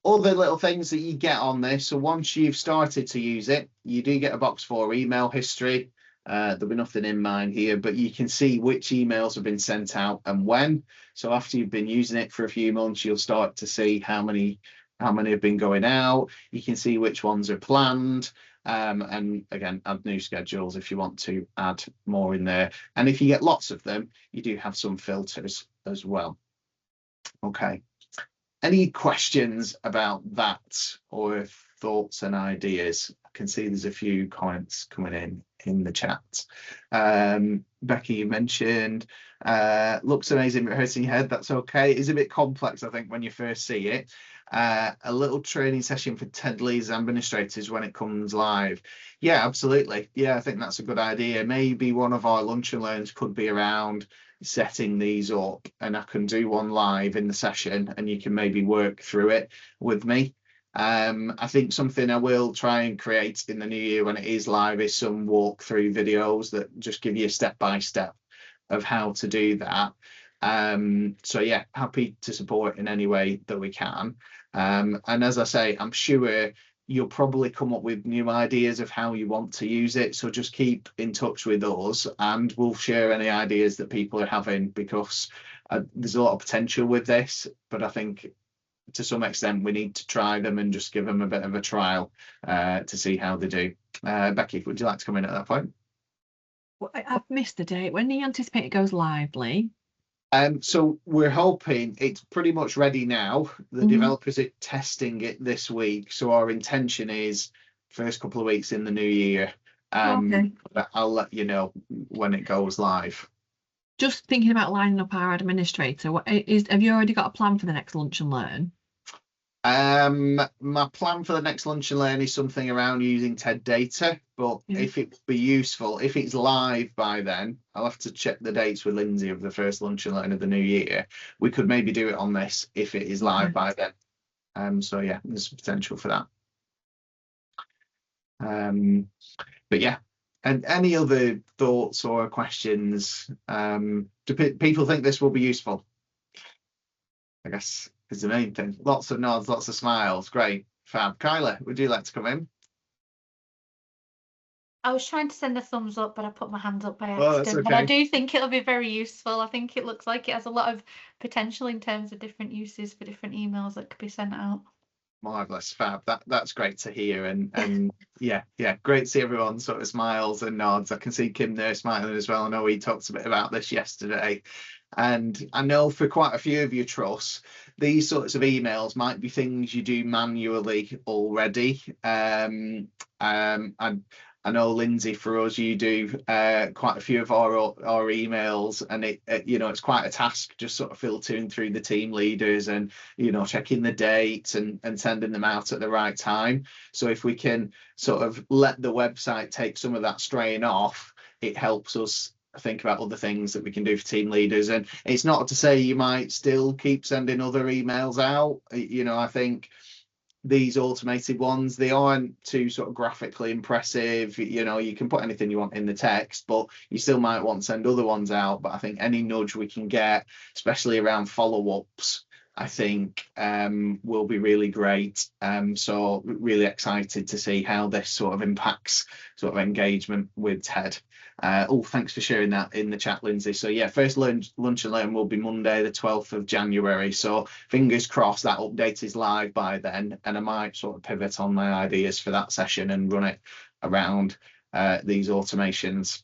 little things that you get on this, so once you've started to use it, you do get a box for email history. There'll be nothing in mine here, but you can see which emails have been sent out and when. So after you've been using it for a few months, you'll start to see how many have been going out. You can see which ones are planned, and again, add new schedules if you want to add more in there. And if you get lots of them, you do have some filters as well. Okay, any questions about that or thoughts and ideas? I can see there's a few comments coming in the chat. Becky, you mentioned looks amazing but hurting your head. That's okay. It's a bit complex, I think, when you first see it. A little training session for TED leads administrators when it comes live. Yeah, absolutely. Yeah, I think that's a good idea. Maybe one of our lunch and learns could be around setting these up, and I can do one live in the session and you can maybe work through it with me. I think something I will try and create in the new year when it is live is some walkthrough videos that just give you a step-by-step of how to do that. So yeah, happy to support in any way that we can. And as I say, I'm sure you'll probably come up with new ideas of how you want to use it. So just keep in touch with us and we'll share any ideas that people are having, because there's a lot of potential with this, but I think to some extent we need to try them and just give them a bit of a trial to see how they do. Becky, would you like to come in at that point? Well, I've missed the date. When do you anticipate it goes live, Lee? So we're hoping it's pretty much ready now. The developers are testing it this week. So our intention is first couple of weeks in the new year. Okay. But I'll let you know when it goes live. Just thinking about lining up our administrator, have you already got a plan for the next lunch and learn? My plan for the next lunch and learn is something around using TED data, but if it would be useful, if it's live by then, I'll have to check the dates with Lindsay of the first lunch and learn of the new year. We could maybe do it on this if it is live by then. So yeah, there's potential for that. But yeah, and any other thoughts or questions? Do people think this will be useful? I guess is the main thing. Lots of nods, lots of smiles. Great. Fab. Kyla, would you like to come in? I was trying to send a thumbs up, but I put my hand up by Well, that's accident. But I okay. do think it'll be very useful. I think it looks like it has a lot of potential in terms of different uses for different emails that could be sent out. Marvelous, fab. That's great to hear, and yeah, great to see everyone sort of smiles and nods. I can see Kim there smiling as well. I know we talked a bit about this yesterday, and I know for quite a few of your trusts, these sorts of emails might be things you do manually already. I know, Lindsay, for us, you do quite a few of our emails, and it it's quite a task just sort of filtering through the team leaders and checking the dates and sending them out at the right time. So if we can sort of let the website take some of that strain off, it helps us think about other things that we can do for team leaders. And it's not to say you might still keep sending other emails out. I think these automated ones, they aren't too sort of graphically impressive. You can put anything you want in the text, but you still might want to send other ones out. But I think any nudge we can get, especially around follow-ups, I think will be really great. So really excited to see how this sort of impacts sort of engagement with TED. Thanks for sharing that in the chat, Lindsay. So yeah, first lunch and learn will be Monday, the 12th of January. So fingers crossed that update is live by then, and I might sort of pivot on my ideas for that session and run it around these automations.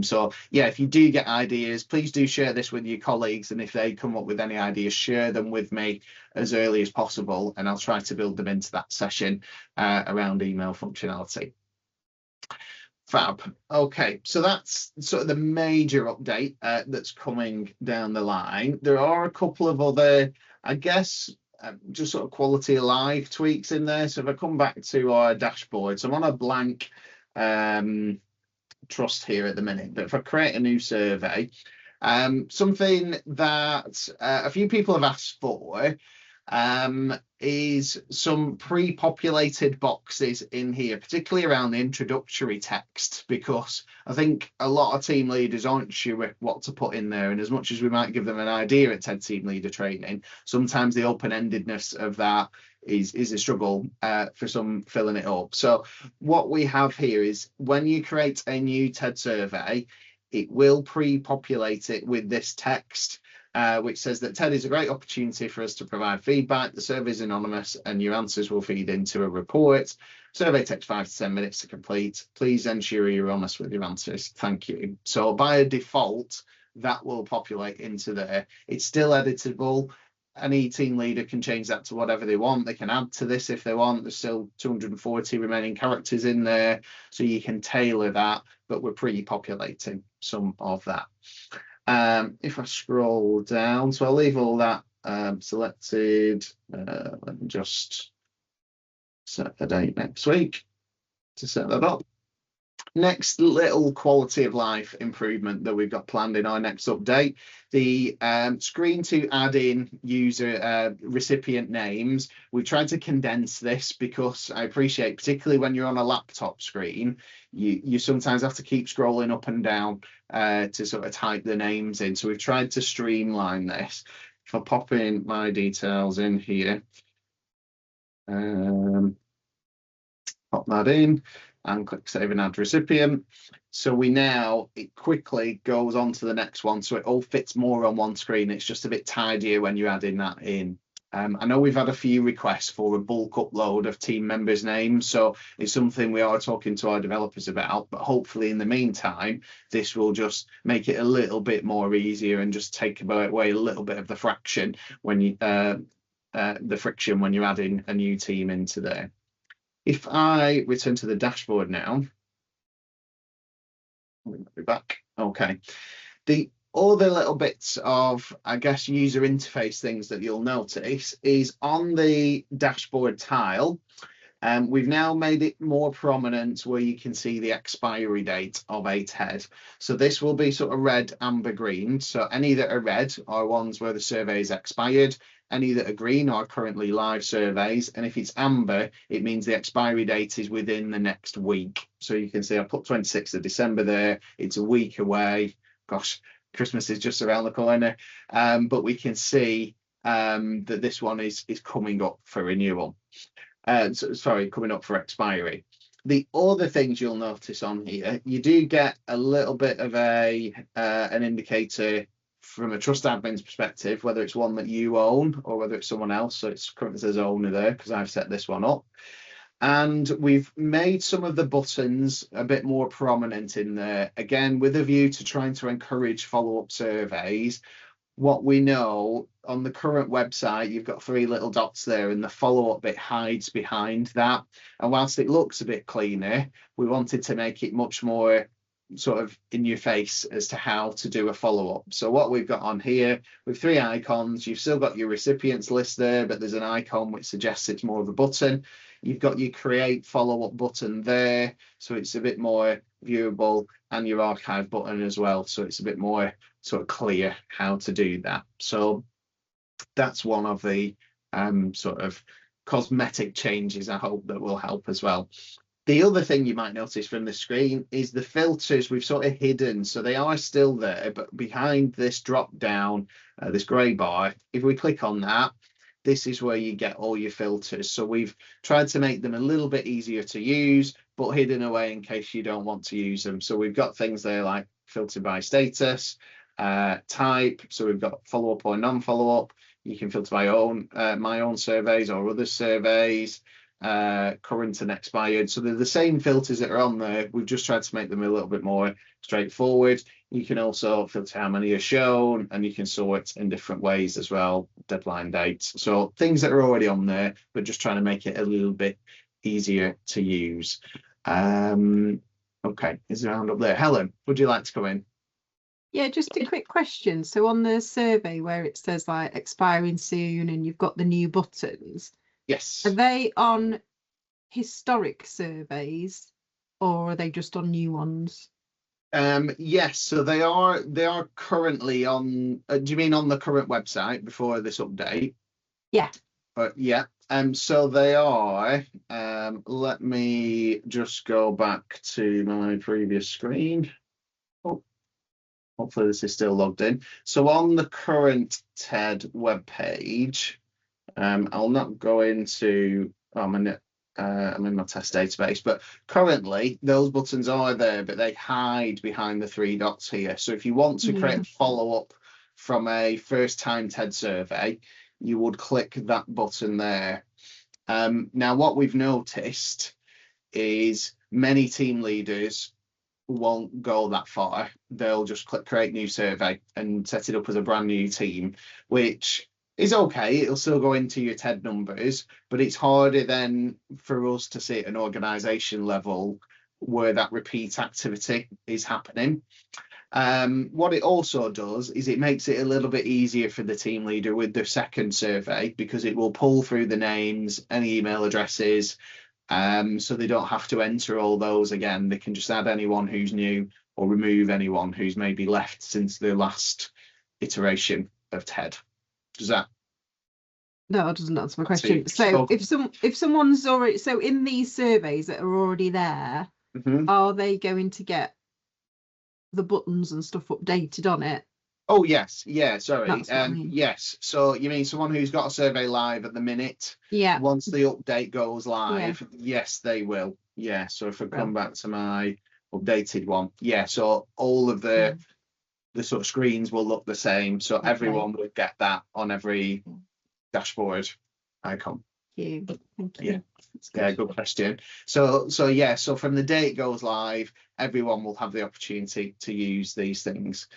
So yeah, if you do get ideas, please do share this with your colleagues, and if they come up with any ideas, share them with me as early as possible, and I'll try to build them into that session around email functionality. Fab. Okay, so that's sort of the major update that's coming down the line. There are a couple of other, I guess, just sort of quality of life tweaks in there. So if I come back to our dashboard, so I'm on a blank trust here at the minute, but if I create a new survey, something that a few people have asked for is some pre-populated boxes in here, particularly around the introductory text, because I think a lot of team leaders aren't sure what to put in there, and as much as we might give them an idea at TED Team Leader Training, sometimes the open-endedness of that is a struggle for some filling it up. So what we have here is when you create a new TED survey, it will pre-populate it with this text, which says that TED is a great opportunity for us to provide feedback. The survey is anonymous and your answers will feed into a report. Survey takes 5 to 10 minutes to complete. Please ensure you're honest with your answers. Thank you. So by default, that will populate into there. It's still editable. Any team leader can change that to whatever they want. They can add to this if they want. There's still 240 remaining characters in there, so you can tailor that, but we're pre-populating some of that. If I scroll down, so I'll leave all that selected. Let me just set the date next week to set that up. Next little quality of life improvement that we've got planned in our next update, the screen to add in user recipient names. We've tried to condense this because I appreciate, particularly when you're on a laptop screen, you sometimes have to keep scrolling up and down to sort of type the names in. So we've tried to streamline this. If I pop in my details in here, pop that in and click save and add recipient. So it quickly goes on to the next one. So it all fits more on one screen. It's just a bit tidier when you're adding that in. I know we've had a few requests for a bulk upload of team members' names. So it's something we are talking to our developers about, but hopefully in the meantime, this will just make it a little bit more easier and just take away a little bit of the friction when the friction when you're adding a new team into there. If I return to the dashboard now, we'll be back. Okay. all the little bits of, I guess, user interface things that you'll notice is on the dashboard tile. We've now made it more prominent where you can see the expiry date of a TED. So this will be sort of red, amber, green. So any that are red are ones where the survey is expired. Any that are green are currently live surveys. And if it's amber, it means the expiry date is within the next week. So you can see I put 26th of December there. It's a week away. Gosh, Christmas is just around the corner. But we can see that this one is coming up for renewal. Coming up for expiry. The other things you'll notice on here, you do get a little bit of an indicator from a trust admin's perspective, whether it's one that you own or whether it's someone else. So it's currently says owner there because I've set this one up. And we've made some of the buttons a bit more prominent in there, again, with a view to trying to encourage follow-up surveys. What we know on the current website, you've got 3 little dots there and the follow-up bit hides behind that. And whilst it looks a bit cleaner, we wanted to make it much more sort of in your face as to how to do a follow-up. So what we've got on here with 3 icons, you've still got your recipients list there, but there's an icon which suggests it's more of a button. You've got your create follow-up button there, so it's a bit more viewable, and your archive button as well, so it's a bit more sort of clear how to do that. So that's one of the sort of cosmetic changes I hope that will help as well. The other thing you might notice from the screen is the filters we've sort of hidden. So they are still there, but behind this drop down, this grey bar, if we click on that, this is where you get all your filters. So we've tried to make them a little bit easier to use, but hidden away in case you don't want to use them. So we've got things there like filter by status, type. So we've got follow-up or non-follow-up. You can filter by my own surveys or other surveys, current and expired. So they're the same filters that are on there. We've just tried to make them a little bit more straightforward. You can also filter how many are shown, and you can sort in different ways as well, deadline dates. So things that are already on there, but just trying to make it a little bit easier to use. Okay, is there a hand up there? Helen, would you like to come in? Yeah, just a quick question. So on the survey where it says like expiring soon and you've got the new buttons, Yes. are they on historic surveys or are they just on new ones? Yes, so they are currently on, do you mean on the current website before this update? Yeah. Yeah. So they are, let me just go back to my previous screen. Oh, hopefully this is still logged in. So on the current TED webpage, I'll not go into, I'm in my test database, but currently those buttons are there, but they hide behind the 3 dots here. So if you want to create a follow-up from a first-time TED survey, you would click that button there. Now, what we've noticed is many team leaders won't go that far. They'll just click create new survey and set it up as a brand new team, which is okay. It'll still go into your TED numbers, but it's harder then for us to see at an organisation level where that repeat activity is happening. What it also does is it makes it a little bit easier for the team leader with the second survey, because it will pull through the names and email addresses, so they don't have to enter all those again. They can just add anyone who's new or remove anyone who's maybe left since the last iteration of TED. Does that? No, it doesn't answer my question. So if someone's already, so in these surveys that are already there, are they going to get the buttons and stuff updated on it? Oh yes, yeah, sorry. I mean. Yes, so you mean someone who's got a survey live at the minute? Yeah. Once the update goes live, yes, they will. Yeah, so if I come back to my updated one, yeah, so all of the sort of screens will look the same, so everyone would get that on every dashboard icon. Thank you. Yeah, good question. So yeah, so from the day it goes live, everyone will have the opportunity to use these things.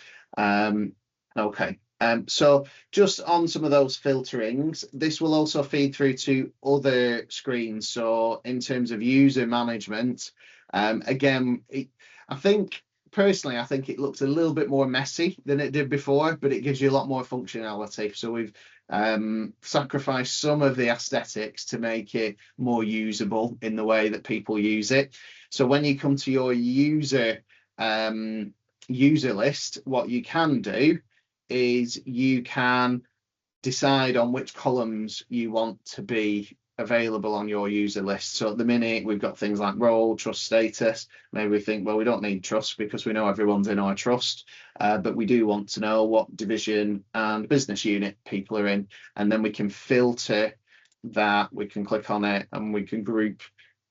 Okay. So just on some of those filterings, this will also feed through to other screens. So in terms of user management, again, I think personally, I think it looks a little bit more messy than it did before, but it gives you a lot more functionality. So we've sacrificed some of the aesthetics to make it more usable in the way that people use it. So when you come to your user list, what you can do is you can decide on which columns you want to be available on your user list. So at the minute, we've got things like role, trust status. Maybe we think, well, we don't need trust because we know everyone's in our trust, but we do want to know what division and business unit people are in. And then we can filter that, we can click on it and we can group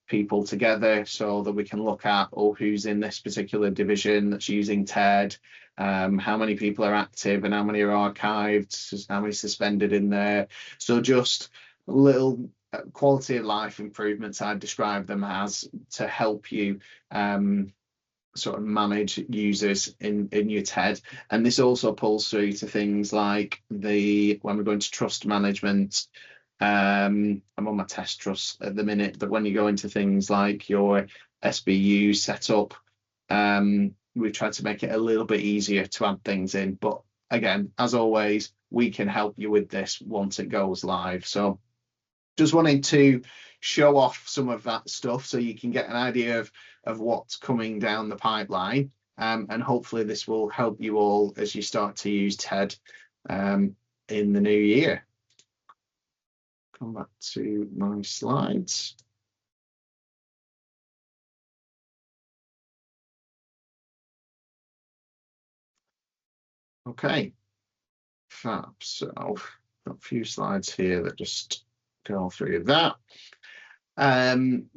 people together so that we can look at, oh, who's in this particular division that's using TED, how many people are active and how many are archived, how many suspended in there. So just little quality of life improvements, I'd describe them as, to help you sort of manage users in your TED. And this also pulls through to things like when we're going to trust management. I'm on my test trust at the minute, but when you go into things like your SBU setup, we've tried to make it a little bit easier to add things in. But again, as always, we can help you with this once it goes live. So just wanted to show off some of that stuff so you can get an idea of what's coming down the pipeline. And hopefully this will help you all as you start to use TED in the new year. Come back to my slides. Okay, fab. So got a few slides here that just go through that.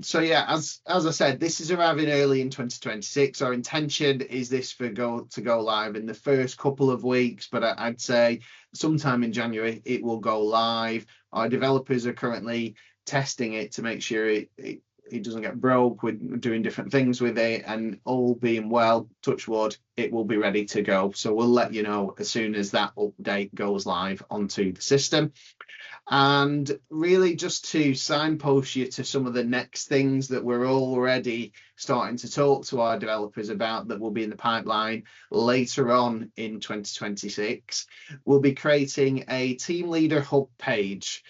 So yeah, as I said, this is arriving early in 2026. Our intention is this to go live in the first couple of weeks, but I'd say sometime in January it will go live. Our developers are currently testing it to make sure it doesn't get broke. We're doing different things with it, and all being well, touch wood, it will be ready to go. So we'll let you know as soon as that update goes live onto the system. And really just to signpost you to some of the next things that we're already starting to talk to our developers about that will be in the pipeline later on in 2026, we'll be creating a team leader hub page,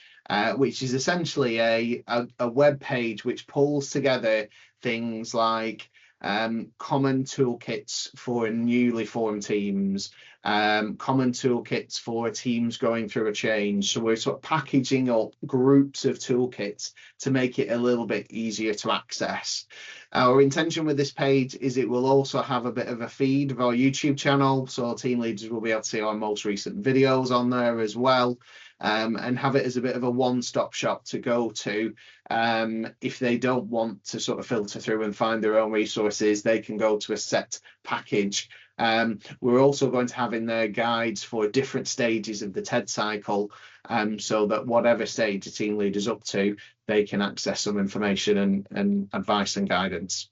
which is essentially a web page which pulls together things like common toolkits for newly formed teams, common toolkits for teams going through a change. So we're sort of packaging up groups of toolkits to make it a little bit easier to access. Our intention with this page is it will also have a bit of a feed of our YouTube channel, so team leaders will be able to see our most recent videos on there as well. And have it as a bit of a one-stop shop to go to. If they don't want to sort of filter through and find their own resources, they can go to a set package. We're also going to have in there guides for different stages of the TED cycle, so that whatever stage the team leader's up to, they can access some information and advice and guidance.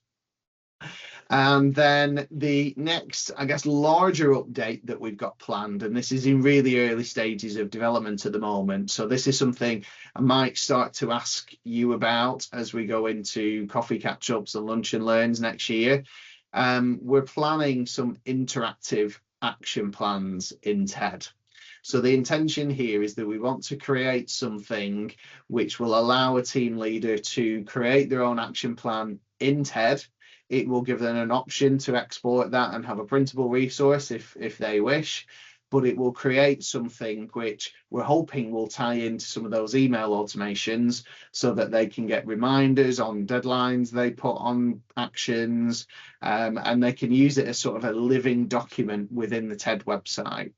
And then the next, I guess, larger update that we've got planned, and this is in really early stages of development at the moment. So this is something I might start to ask you about as we go into coffee catch-ups and lunch and learns next year. We're planning some interactive action plans in TED. So the intention here is that we want to create something which will allow a team leader to create their own action plan in TED. It will give them an option to export that and have a printable resource if they wish, but it will create something which we're hoping will tie into some of those email automations so that they can get reminders on deadlines they put on actions, and they can use it as sort of a living document within the TED website.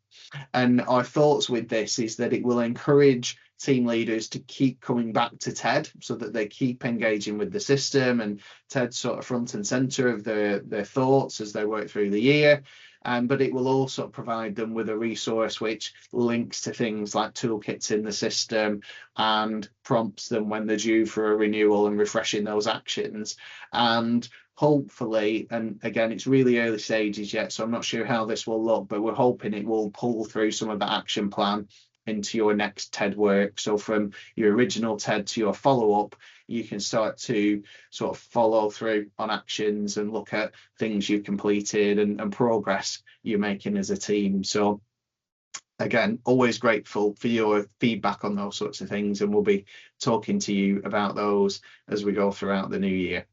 And our thoughts with this is that it will encourage team leaders to keep coming back to TED so that they keep engaging with the system, and TED's sort of front and center of their thoughts as they work through the year. But it will also provide them with a resource which links to things like toolkits in the system and prompts them when they're due for a renewal and refreshing those actions. And hopefully, and again, it's really early stages yet, so I'm not sure how this will look, but we're hoping it will pull through some of the action plan into your next TED work. So from your original TED to your follow-up, you can start to sort of follow through on actions and look at things you've completed and progress you're making as a team. So again, always grateful for your feedback on those sorts of things, and we'll be talking to you about those as we go throughout the new year.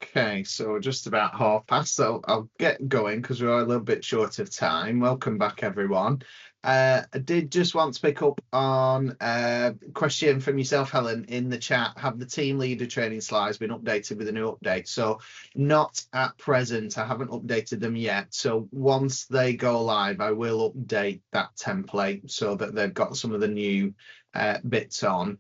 Okay, so just about past, so I'll get going because we are a little bit short of time. Welcome back, everyone. I did just want to pick up on a question from yourself, Helen, in the chat. Have the team leader training slides been updated with a new update? So not at present, I haven't updated them yet. So once they go live, I will update that template so that they've got some of the new bits on.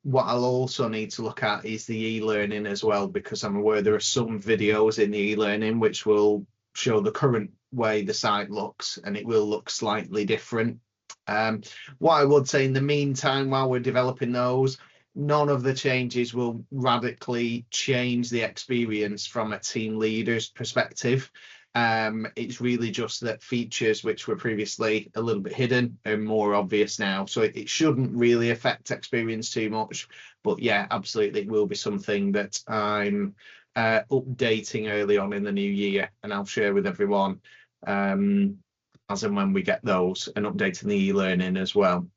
What I'll also need to look at is the e-learning as well, because I'm aware there are some videos in the e-learning which will show the current way the site looks, and it will look slightly different. What I would say in the meantime, while we're developing those, none of the changes will radically change the experience from a team leader's perspective. It's really just that features which were previously a little bit hidden are more obvious now, so it shouldn't really affect experience too much. But yeah, absolutely, it will be something that I'm updating early on in the new year, and I'll share with everyone as and when we get those, and updating the e-learning as well.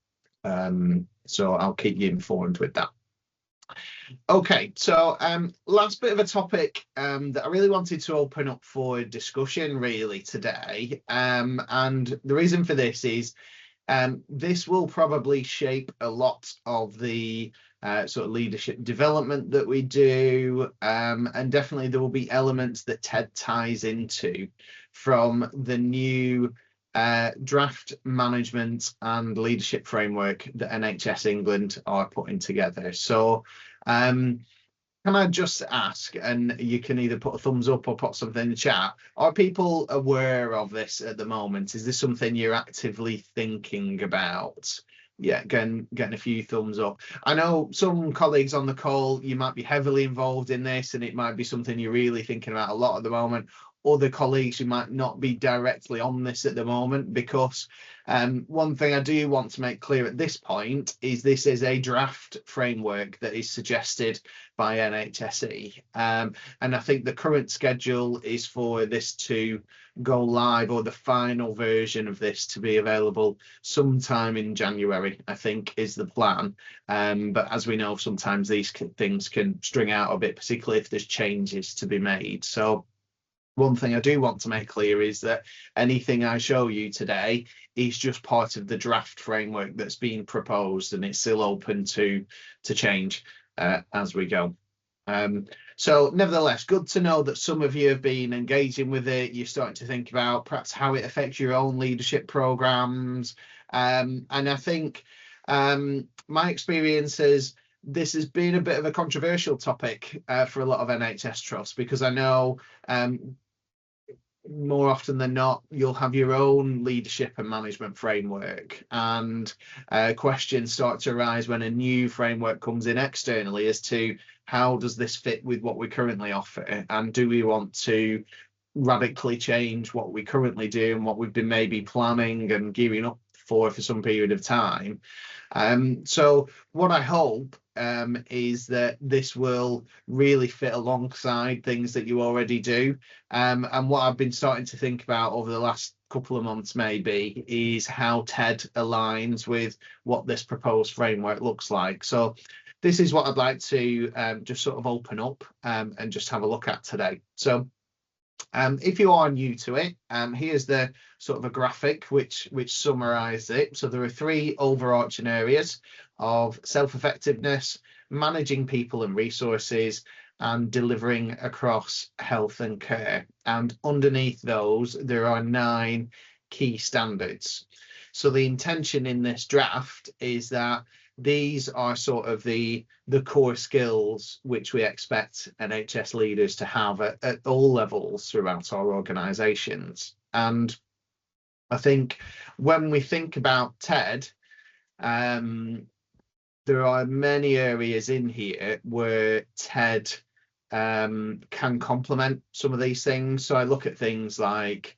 So I'll keep you informed with that. Okay, so last bit of a topic that I really wanted to open up for discussion really today, and the reason for this is this will probably shape a lot of the sort of leadership development that we do, and definitely there will be elements that TED ties into from the new draft management and leadership framework that NHS England are putting together. So can I just ask, and you can either put a thumbs up or put something in the chat, are people aware of this at the moment? Is this something you're actively thinking about? Yeah, getting a few thumbs up. I know some colleagues on the call, you might be heavily involved in this, and it might be something you're really thinking about a lot at the moment. Other colleagues who might not be directly on this at the moment, because one thing I do want to make clear at this point is this is a draft framework that is suggested by NHSE, and I think the current schedule is for this to go live, or the final version of this to be available sometime in January, I think is the plan. But as we know, sometimes these things can string out a bit, particularly if there's changes to be made. So one thing I do want to make clear is that anything I show you today is just part of the draft framework that's being proposed, and it's still open to change as we go. So nevertheless, good to know that some of you have been engaging with it. You're starting to think about perhaps how it affects your own leadership programs. And I think my experience is this has been a bit of a controversial topic for a lot of NHS trusts, because I know more often than not, you'll have your own leadership and management framework, and questions start to arise when a new framework comes in externally as to how does this fit with what we currently offer, and do we want to radically change what we currently do and what we've been maybe planning and gearing up for some period of time. So what I hope is that this will really fit alongside things that you already do. And what I've been starting to think about over the last couple of months maybe is how TED aligns with what this proposed framework looks like. So this is what I'd like to just sort of open up and just have a look at today. So if you are new to it, here's the sort of a graphic which summarises it. So there are three overarching areas of self-effectiveness, managing people and resources, and delivering across health and care. And underneath those, there are 9 key standards. So the intention in this draft is that these are sort of the core skills which we expect NHS leaders to have at all levels throughout our organisations. And I think when we think about TED, there are many areas in here where TED can complement some of these things. So I look at things like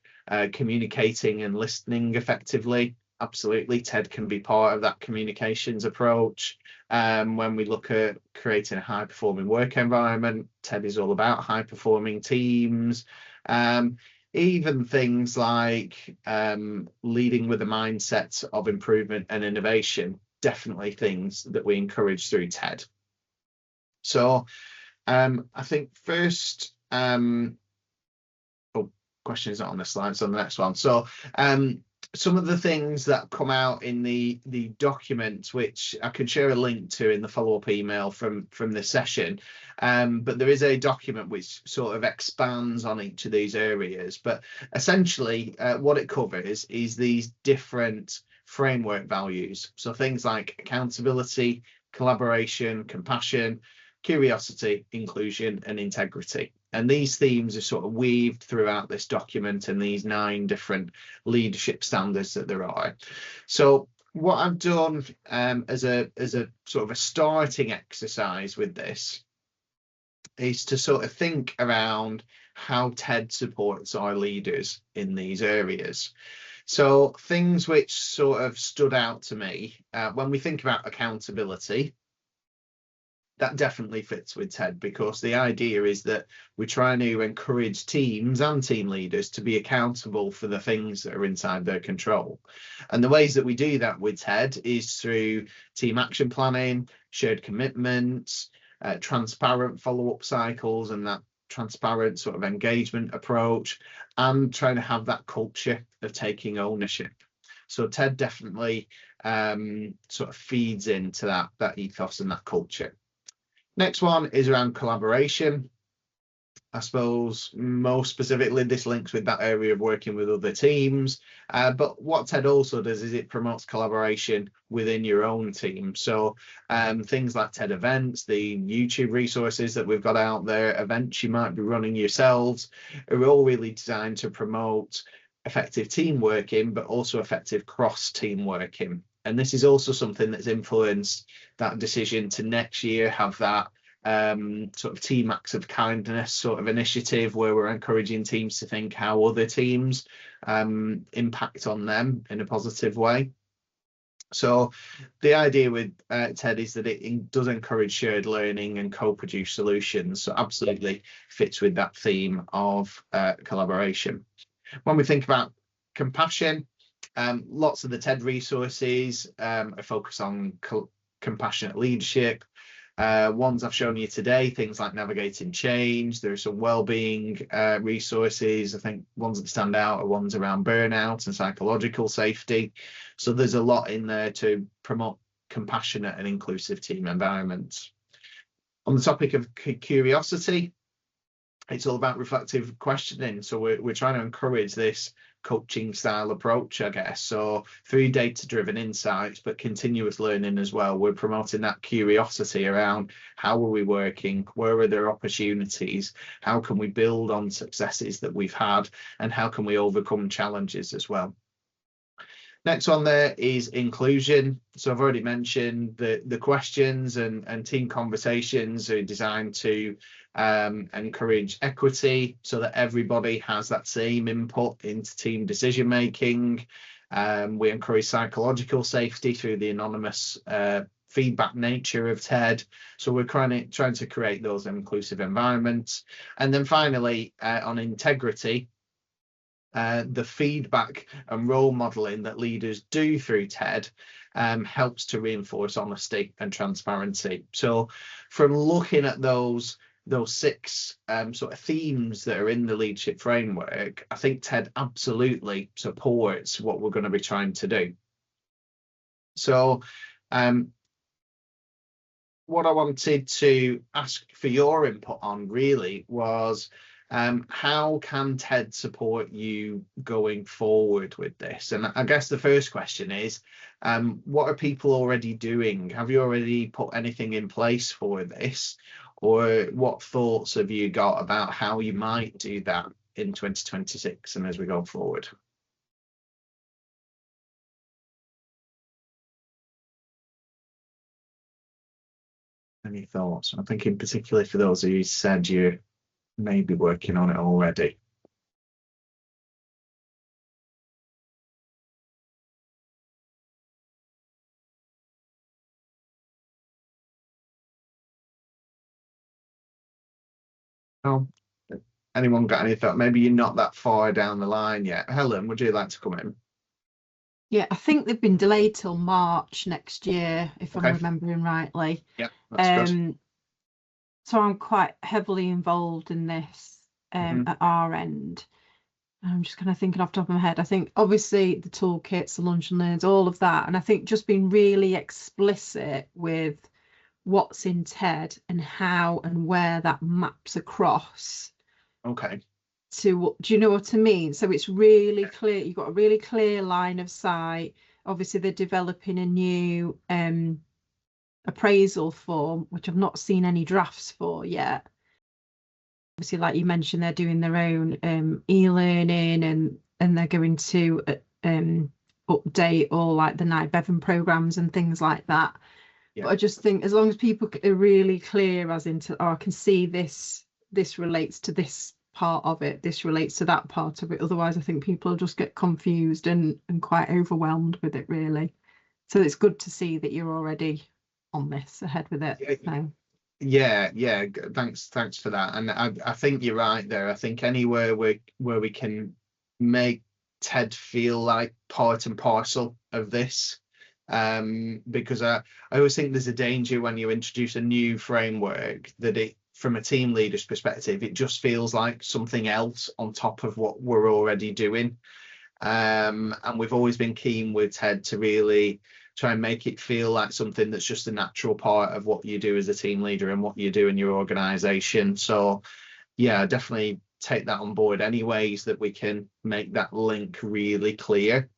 communicating and listening effectively. Absolutely, TED can be part of that communications approach. When we look at creating a high-performing work environment, TED is all about high-performing teams. Even things like leading with a mindset of improvement and innovation, definitely things that we encourage through TED. So I think first, question is not on the slide, it's on the next one. So some of the things that come out in the document, which I can share a link to in the follow-up email from this session, but there is a document which sort of expands on each of these areas. But essentially what it covers is these different framework values. So things like accountability, collaboration, compassion, curiosity, inclusion, and integrity. And these themes are sort of weaved throughout this document and these 9 different leadership standards that there are. So what I've done as a sort of a starting exercise with this is to sort of think around how TED supports our leaders in these areas. So things which sort of stood out to me when we think about accountability, that definitely fits with TED, because the idea is that we're trying to encourage teams and team leaders to be accountable for the things that are inside their control. And the ways that we do that with TED is through team action planning, shared commitments, transparent follow-up cycles, and that transparent sort of engagement approach, and trying to have that culture of taking ownership. So TED definitely sort of feeds into that ethos and that culture. Next one is around collaboration. I suppose most specifically this links with that area of working with other teams, but what TED also does is it promotes collaboration within your own team. So things like TED events, the YouTube resources that we've got out there, events you might be running yourselves, are all really designed to promote effective team working, but also effective cross-team working. And this is also something that's influenced that decision to next year have that sort of team acts of kindness sort of initiative, where we're encouraging teams to think how other teams impact on them in a positive way. So the idea with TED is that it does encourage shared learning and co-produce solutions. So absolutely fits with that theme of collaboration. When we think about compassion, lots of the TED resources are focused on compassionate leadership. Ones I've shown you today, things like navigating change. There are some well-being resources. I think ones that stand out are ones around burnout and psychological safety. So there's a lot in there to promote compassionate and inclusive team environments. On the topic of curiosity, it's all about reflective questioning. So we're trying to encourage this coaching style approach, I guess. So through data-driven insights, but continuous learning as well. We're promoting that curiosity around how are we working, where are there opportunities, how can we build on successes that we've had, and how can we overcome challenges as well. Next one there is inclusion. So I've already mentioned the questions and team conversations are designed to encourage equity so that everybody has that same input into team decision making. We encourage psychological safety through the anonymous feedback nature of TED. So we're trying to create those inclusive environments. And then finally, on integrity, the feedback and role modeling that leaders do through TED helps to reinforce honesty and transparency. So from looking at those 6 sort of themes that are in the leadership framework, I think TED absolutely supports what we're going to be trying to do. So what I wanted to ask for your input on really was, how can TED support you going forward with this? And I guess the first question is, what are people already doing? Have you already put anything in place for this? Or what thoughts have you got about how you might do that in 2026 and as we go forward? any thoughts? I'm thinking particularly for those of you who said you may be working on it already. Oh, anyone got any thought? Maybe you're not that far down the line yet. Helen, would you like to come in? Yeah, I think they've been delayed till March next year, if Okay. I'm remembering rightly. Yeah, that's good. So I'm quite heavily involved in this at our end. I'm just kind of thinking off the top of my head. I think obviously the toolkits, the lunch and learns, all of that. And I think just being really explicit with what's in TED and how and where that maps across. Okay. Do you know what I mean? So it's really clear. You've got a really clear line of sight. Obviously, they're developing a new appraisal form, which I've not seen any drafts for yet. Obviously, like you mentioned, they're doing their own e-learning and they're going to update all like the night Bevan programs and things like that. Yeah. But I just think as long as people are really clear as into, oh, I can see this relates to this part of it, this relates to that part of it. Otherwise, I think people will just get confused and quite overwhelmed with it, really. So it's good to see that you're already on this, ahead with it. So. Yeah, thanks for that. And I think you're right there. I think anywhere where we can make TED feel like part and parcel of this, because I always think there's a danger when you introduce a new framework that it, from a team leader's perspective, it just feels like something else on top of what we're already doing. And we've always been keen with TED to really try and make it feel like something that's just a natural part of what you do as a team leader and what you do in your organization. So yeah, definitely take that on board. Any ways that we can make that link really clear.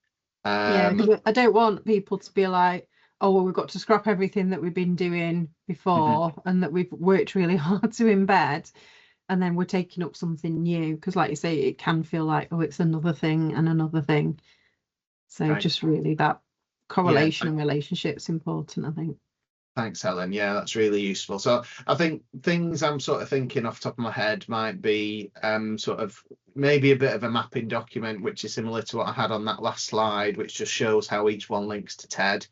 Yeah, because I don't want people to be like, oh, well, we've got to scrap everything that we've been doing before and that we've worked really hard to embed, and then we're taking up something new, because like you say, it can feel like, oh, it's another thing and another thing. So just really that correlation and relationship's important, I think. Thanks, Helen. Yeah, that's really useful. So I think things I'm sort of thinking off the top of my head might be sort of maybe a bit of a mapping document, which is similar to what I had on that last slide, which just shows how each one links to TED.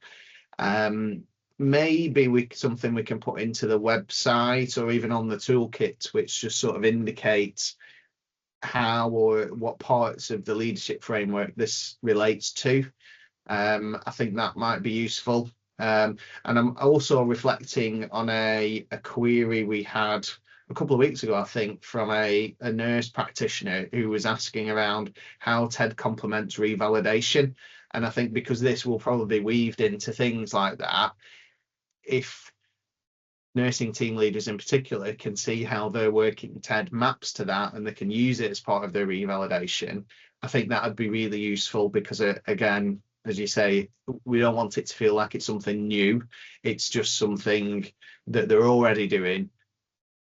Maybe something we can put into the website or even on the toolkit, which just sort of indicates how or what parts of the leadership framework this relates to. I think that might be useful. And I'm also reflecting on a query we had a couple of weeks ago, I think, from a nurse practitioner who was asking around how TED complements revalidation. And I think because this will probably be weaved into things like that, if nursing team leaders in particular can see how their working TED maps to that and they can use it as part of their revalidation, I think that would be really useful, because again, as you say, we don't want it to feel like it's something new. It's just something that they're already doing,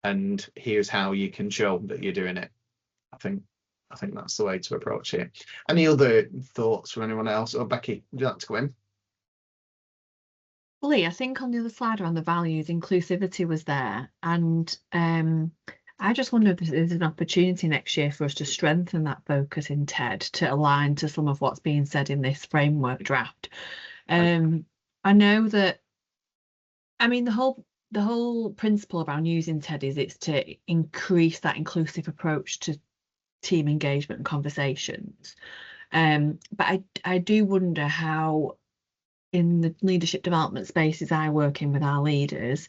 and here's how you can show that you're doing it. I think that's the way to approach it. Any other thoughts from anyone else? Or Becky, would you like to go in? Lee, I think on the other slide around the values, inclusivity was there, and I just wonder if there's an opportunity next year for us to strengthen that focus in TED to align to some of what's being said in this framework draft. I know that, I mean, the whole principle around using TED is it's to increase that inclusive approach to team engagement and conversations. But I do wonder how, in the leadership development spaces I work in with our leaders,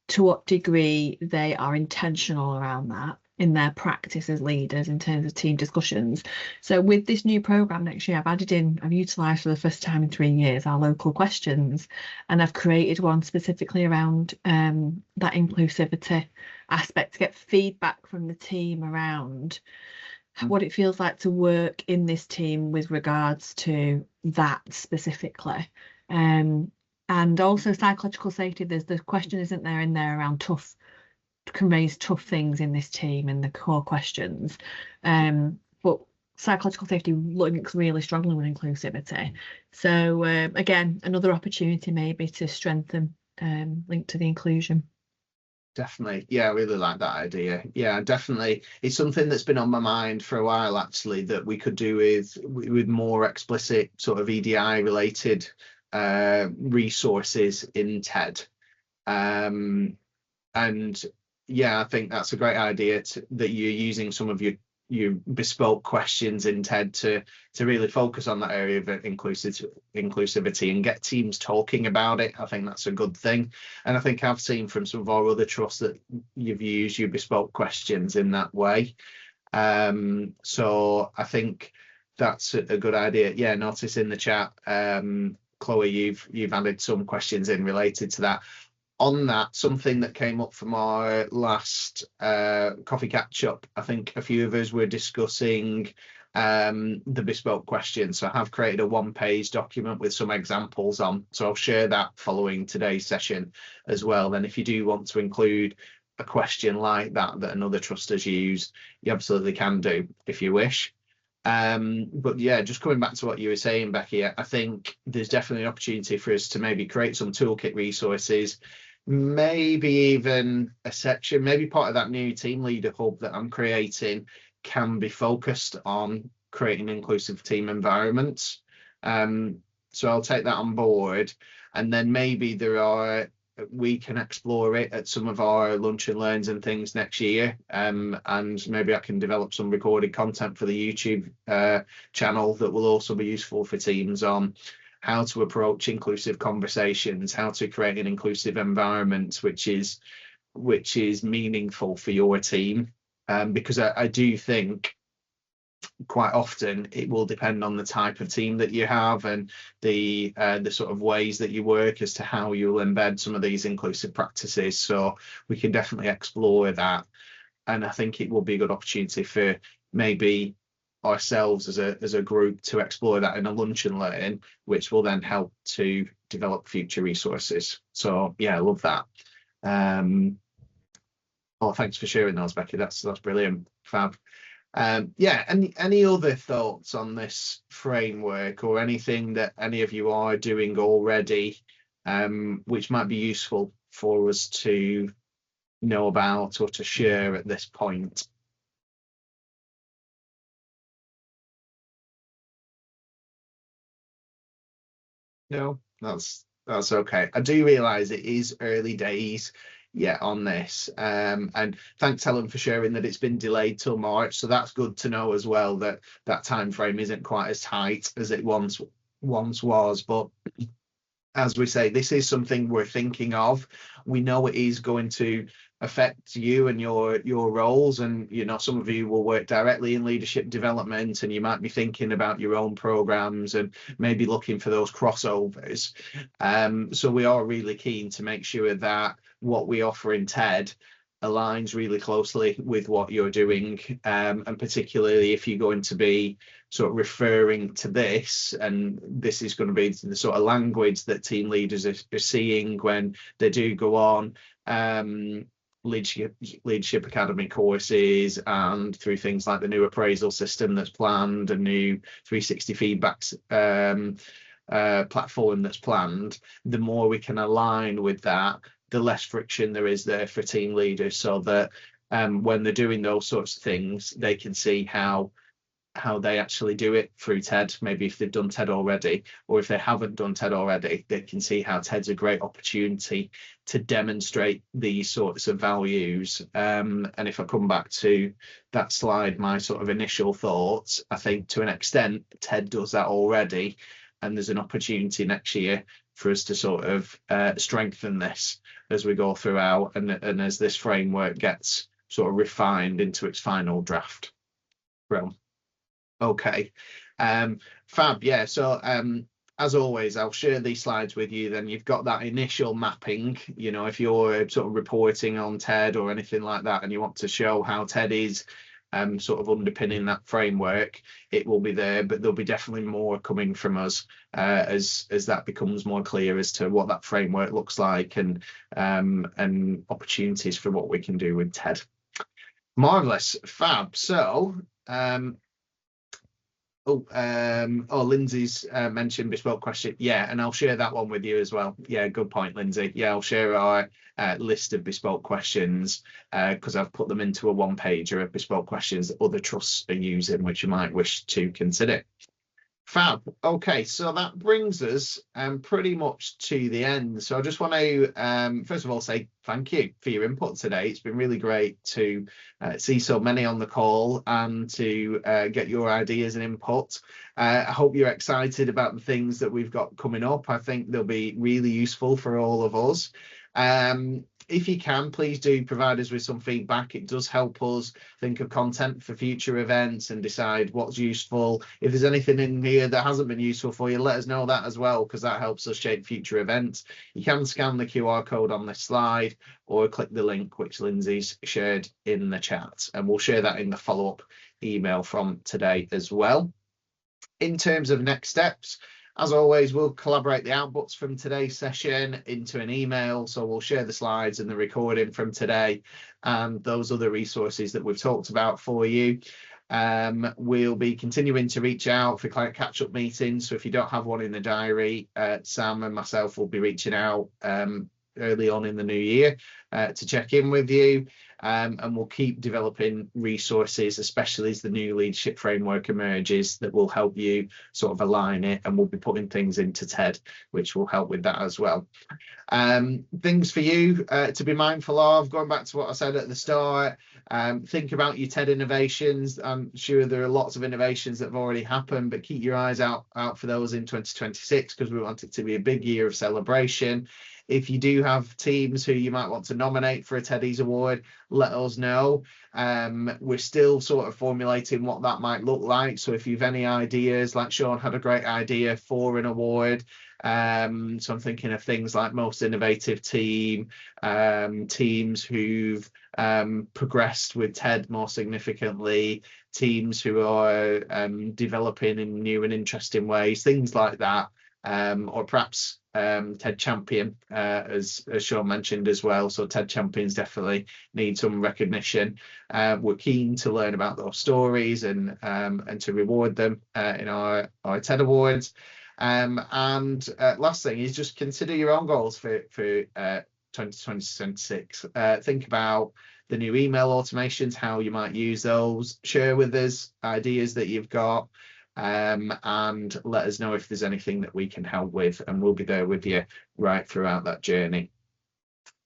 to what degree they are intentional around that in their practice as leaders in terms of team discussions. So with this new programme next year, I've utilised for the first time in 3 years our local questions, and I've created one specifically around that inclusivity aspect to get feedback from the team around what it feels like to work in this team with regards to that specifically. And also psychological safety. There's the question, isn't there, in there around can raise tough things in this team in the core questions. But psychological safety links really strongly with inclusivity. So again, another opportunity maybe to strengthen link to the inclusion. Definitely. Yeah, I really like that idea. Yeah, definitely. It's something that's been on my mind for a while, actually, that we could do with more explicit sort of EDI related resources in TED. And yeah, I think that's a great idea that you're using some of your bespoke questions in TED to really focus on that area of inclusivity and get teams talking about it. I think that's a good thing. And I think I've seen from some of our other trusts that you've used your bespoke questions in that way. So I think that's a good idea. Yeah, notice in the chat, Chloe, you've added some questions in related to that. On that, something that came up from our last coffee catch up, I think a few of us were discussing the bespoke questions. So I have created a 1-page document with some examples on. So I'll share that following today's session as well. Then if you do want to include a question like that another trust has used, you absolutely can do if you wish. But yeah, just coming back to what you were saying, Becky, I think there's definitely an opportunity for us to maybe create some toolkit resources, maybe even a section, maybe part of that new team leader hub that I'm creating can be focused on creating inclusive team environments. So I'll take that on board, and then maybe we can explore it at some of our lunch and learns and things next year, and maybe I can develop some recorded content for the YouTube channel that will also be useful for teams on how to approach inclusive conversations, how to create an inclusive environment which is meaningful for your team, because I do think quite often it will depend on the type of team that you have and the sort of ways that you work as to how you'll embed some of these inclusive practices. So we can definitely explore that, and I think it will be a good opportunity for maybe ourselves as a group to explore that in a lunch and learn, which will then help to develop future resources. So yeah, I love that. Oh, thanks for sharing those, Becky. That's brilliant. Fab. Yeah, any other thoughts on this framework, or anything that any of you are doing already, which might be useful for us to know about or to share at this point? No, that's okay. I do realise it is early days yet on this, and thanks Helen for sharing that it's been delayed till March, so that's good to know as well, that time frame isn't quite as tight as it once was. But as we say, this is something we're thinking of. We know it is going to affect you and your roles, and you know, some of you will work directly in leadership development, and you might be thinking about your own programs and maybe looking for those crossovers. So we are really keen to make sure that what we offer in TED aligns really closely with what you're doing, and particularly if you're going to be sort of referring to this, and this is going to be the sort of language that team leaders are seeing when they do go on leadership academy courses, and through things like the new appraisal system that's planned, a new 360 feedbacks platform that's planned. The more we can align with that, the less friction there is there for team leaders, so that when they're doing those sorts of things, they can see how they actually do it through TED. Maybe if they've done TED already, or if they haven't done TED already, they can see how TED's a great opportunity to demonstrate these sorts of values. And if I come back to that slide, my sort of initial thoughts, I think to an extent TED does that already, and there's an opportunity next year for us to sort of strengthen this as we go throughout, and as this framework gets sort of refined into its final draft. Well, okay, fab. Yeah, so as always, I'll share these slides with you, then you've got that initial mapping. You know, if you're sort of reporting on TED or anything like that, and you want to show how TED is sort of underpinning that framework, it will be there, but there'll be definitely more coming from us as that becomes more clear as to what that framework looks like, and opportunities for what we can do with TED. Marvelous, fab. So Lindsay's mentioned bespoke question. Yeah, and I'll share that one with you as well. Yeah, good point, Lindsay. Yeah, I'll share our list of bespoke questions because I've put them into a one-pager of bespoke questions that other trusts are using, which you might wish to consider. Fab. Okay, so that brings us pretty much to the end. So I just want to first of all say thank you for your input today. It's been really great to see so many on the call and to get your ideas and input. I hope you're excited about the things that we've got coming up. I think they'll be really useful for all of us. If you can, please do provide us with some feedback. It does help us think of content for future events and decide what's useful. If there's anything in here that hasn't been useful for you, let us know that as well, because that helps us shape future events. You can scan the QR code on this slide or click the link which Lindsay's shared in the chat, and we'll share that in the follow-up email from today as well. In terms of next steps, as always, we'll collaborate the outputs from today's session into an email. So we'll share the slides and the recording from today and those other resources that we've talked about for you. We'll be continuing to reach out for client catch-up meetings. So if you don't have one in the diary, Sam and myself will be reaching out early on in the new year to check in with you. And we'll keep developing resources, especially as the new leadership framework emerges, that will help you sort of align it, and we'll be putting things into TED, which will help with that as well. Things for you to be mindful of, going back to what I said at the start, think about your TED innovations. I'm sure there are lots of innovations that have already happened, but keep your eyes out for those in 2026, because we want it to be a big year of celebration. If you do have teams who you might want to nominate for a Teddy's Award, let us know. We're still sort of formulating what that might look like. So if you've any ideas, like Sean had a great idea for an award. So I'm thinking of things like most innovative team, teams who've progressed with TED more significantly, teams who are developing in new and interesting ways, things like that. Or perhaps TED Champion, as Sean mentioned as well. So TED Champions definitely need some recognition. We're keen to learn about those stories and to reward them in our TED Awards. And last thing is just consider your own goals for 2026. Think about the new email automations, how you might use those. Share with us ideas that you've got. And let us know if there's anything that we can help with, and we'll be there with you right throughout that journey.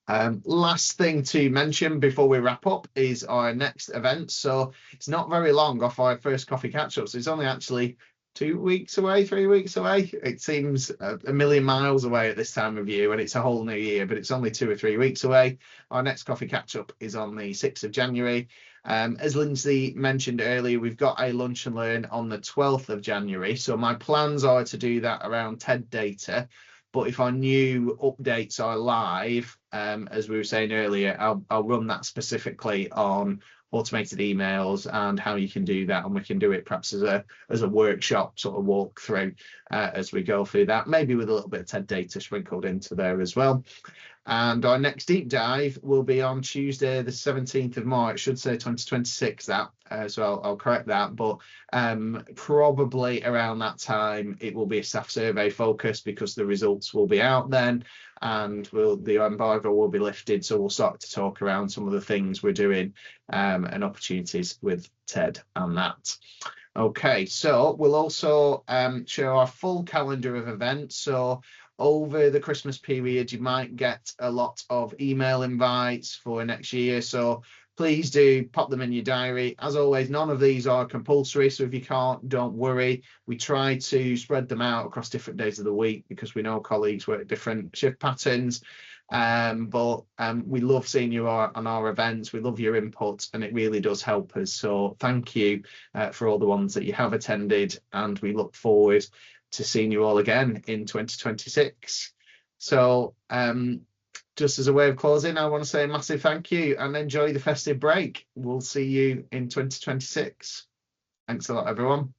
Last thing to mention before we wrap up is our next event. So it's not very long off our first coffee catch-ups. It's only actually 2 weeks away, 3 weeks away. It seems a million miles away at this time of year, and it's a whole new year, but it's only 2 or 3 weeks away. Our next coffee catch-up is on the 6th of January. As Lindsay mentioned earlier, we've got a lunch and learn on the 12th of January. So my plans are to do that around TED data. But if our new updates are live, as we were saying earlier, I'll run that specifically on automated emails and how you can do that. And we can do it perhaps as a workshop sort of walkthrough as we go through that, maybe with a little bit of TED data sprinkled into there as well. And our next deep dive will be on Tuesday, the 17th of March, should say 2026 that, so I'll correct that, but probably around that time it will be a staff survey focus, because the results will be out then, and the embargo will be lifted, so we'll start to talk around some of the things we're doing and opportunities with TED and that. Okay, so we'll also show our full calendar of events. So over the Christmas period, you might get a lot of email invites for next year. So please do pop them in your diary. As always, none of these are compulsory. So if you can't, don't worry. We try to spread them out across different days of the week, because we know colleagues work different shift patterns. But we love seeing you on our events. We love your input, and it really does help us. So thank you for all the ones that you have attended, and we look forward to seeing you all again in 2026. So just as a way of closing, I want to say a massive thank you and enjoy the festive break. We'll see you in 2026. Thanks a lot, everyone.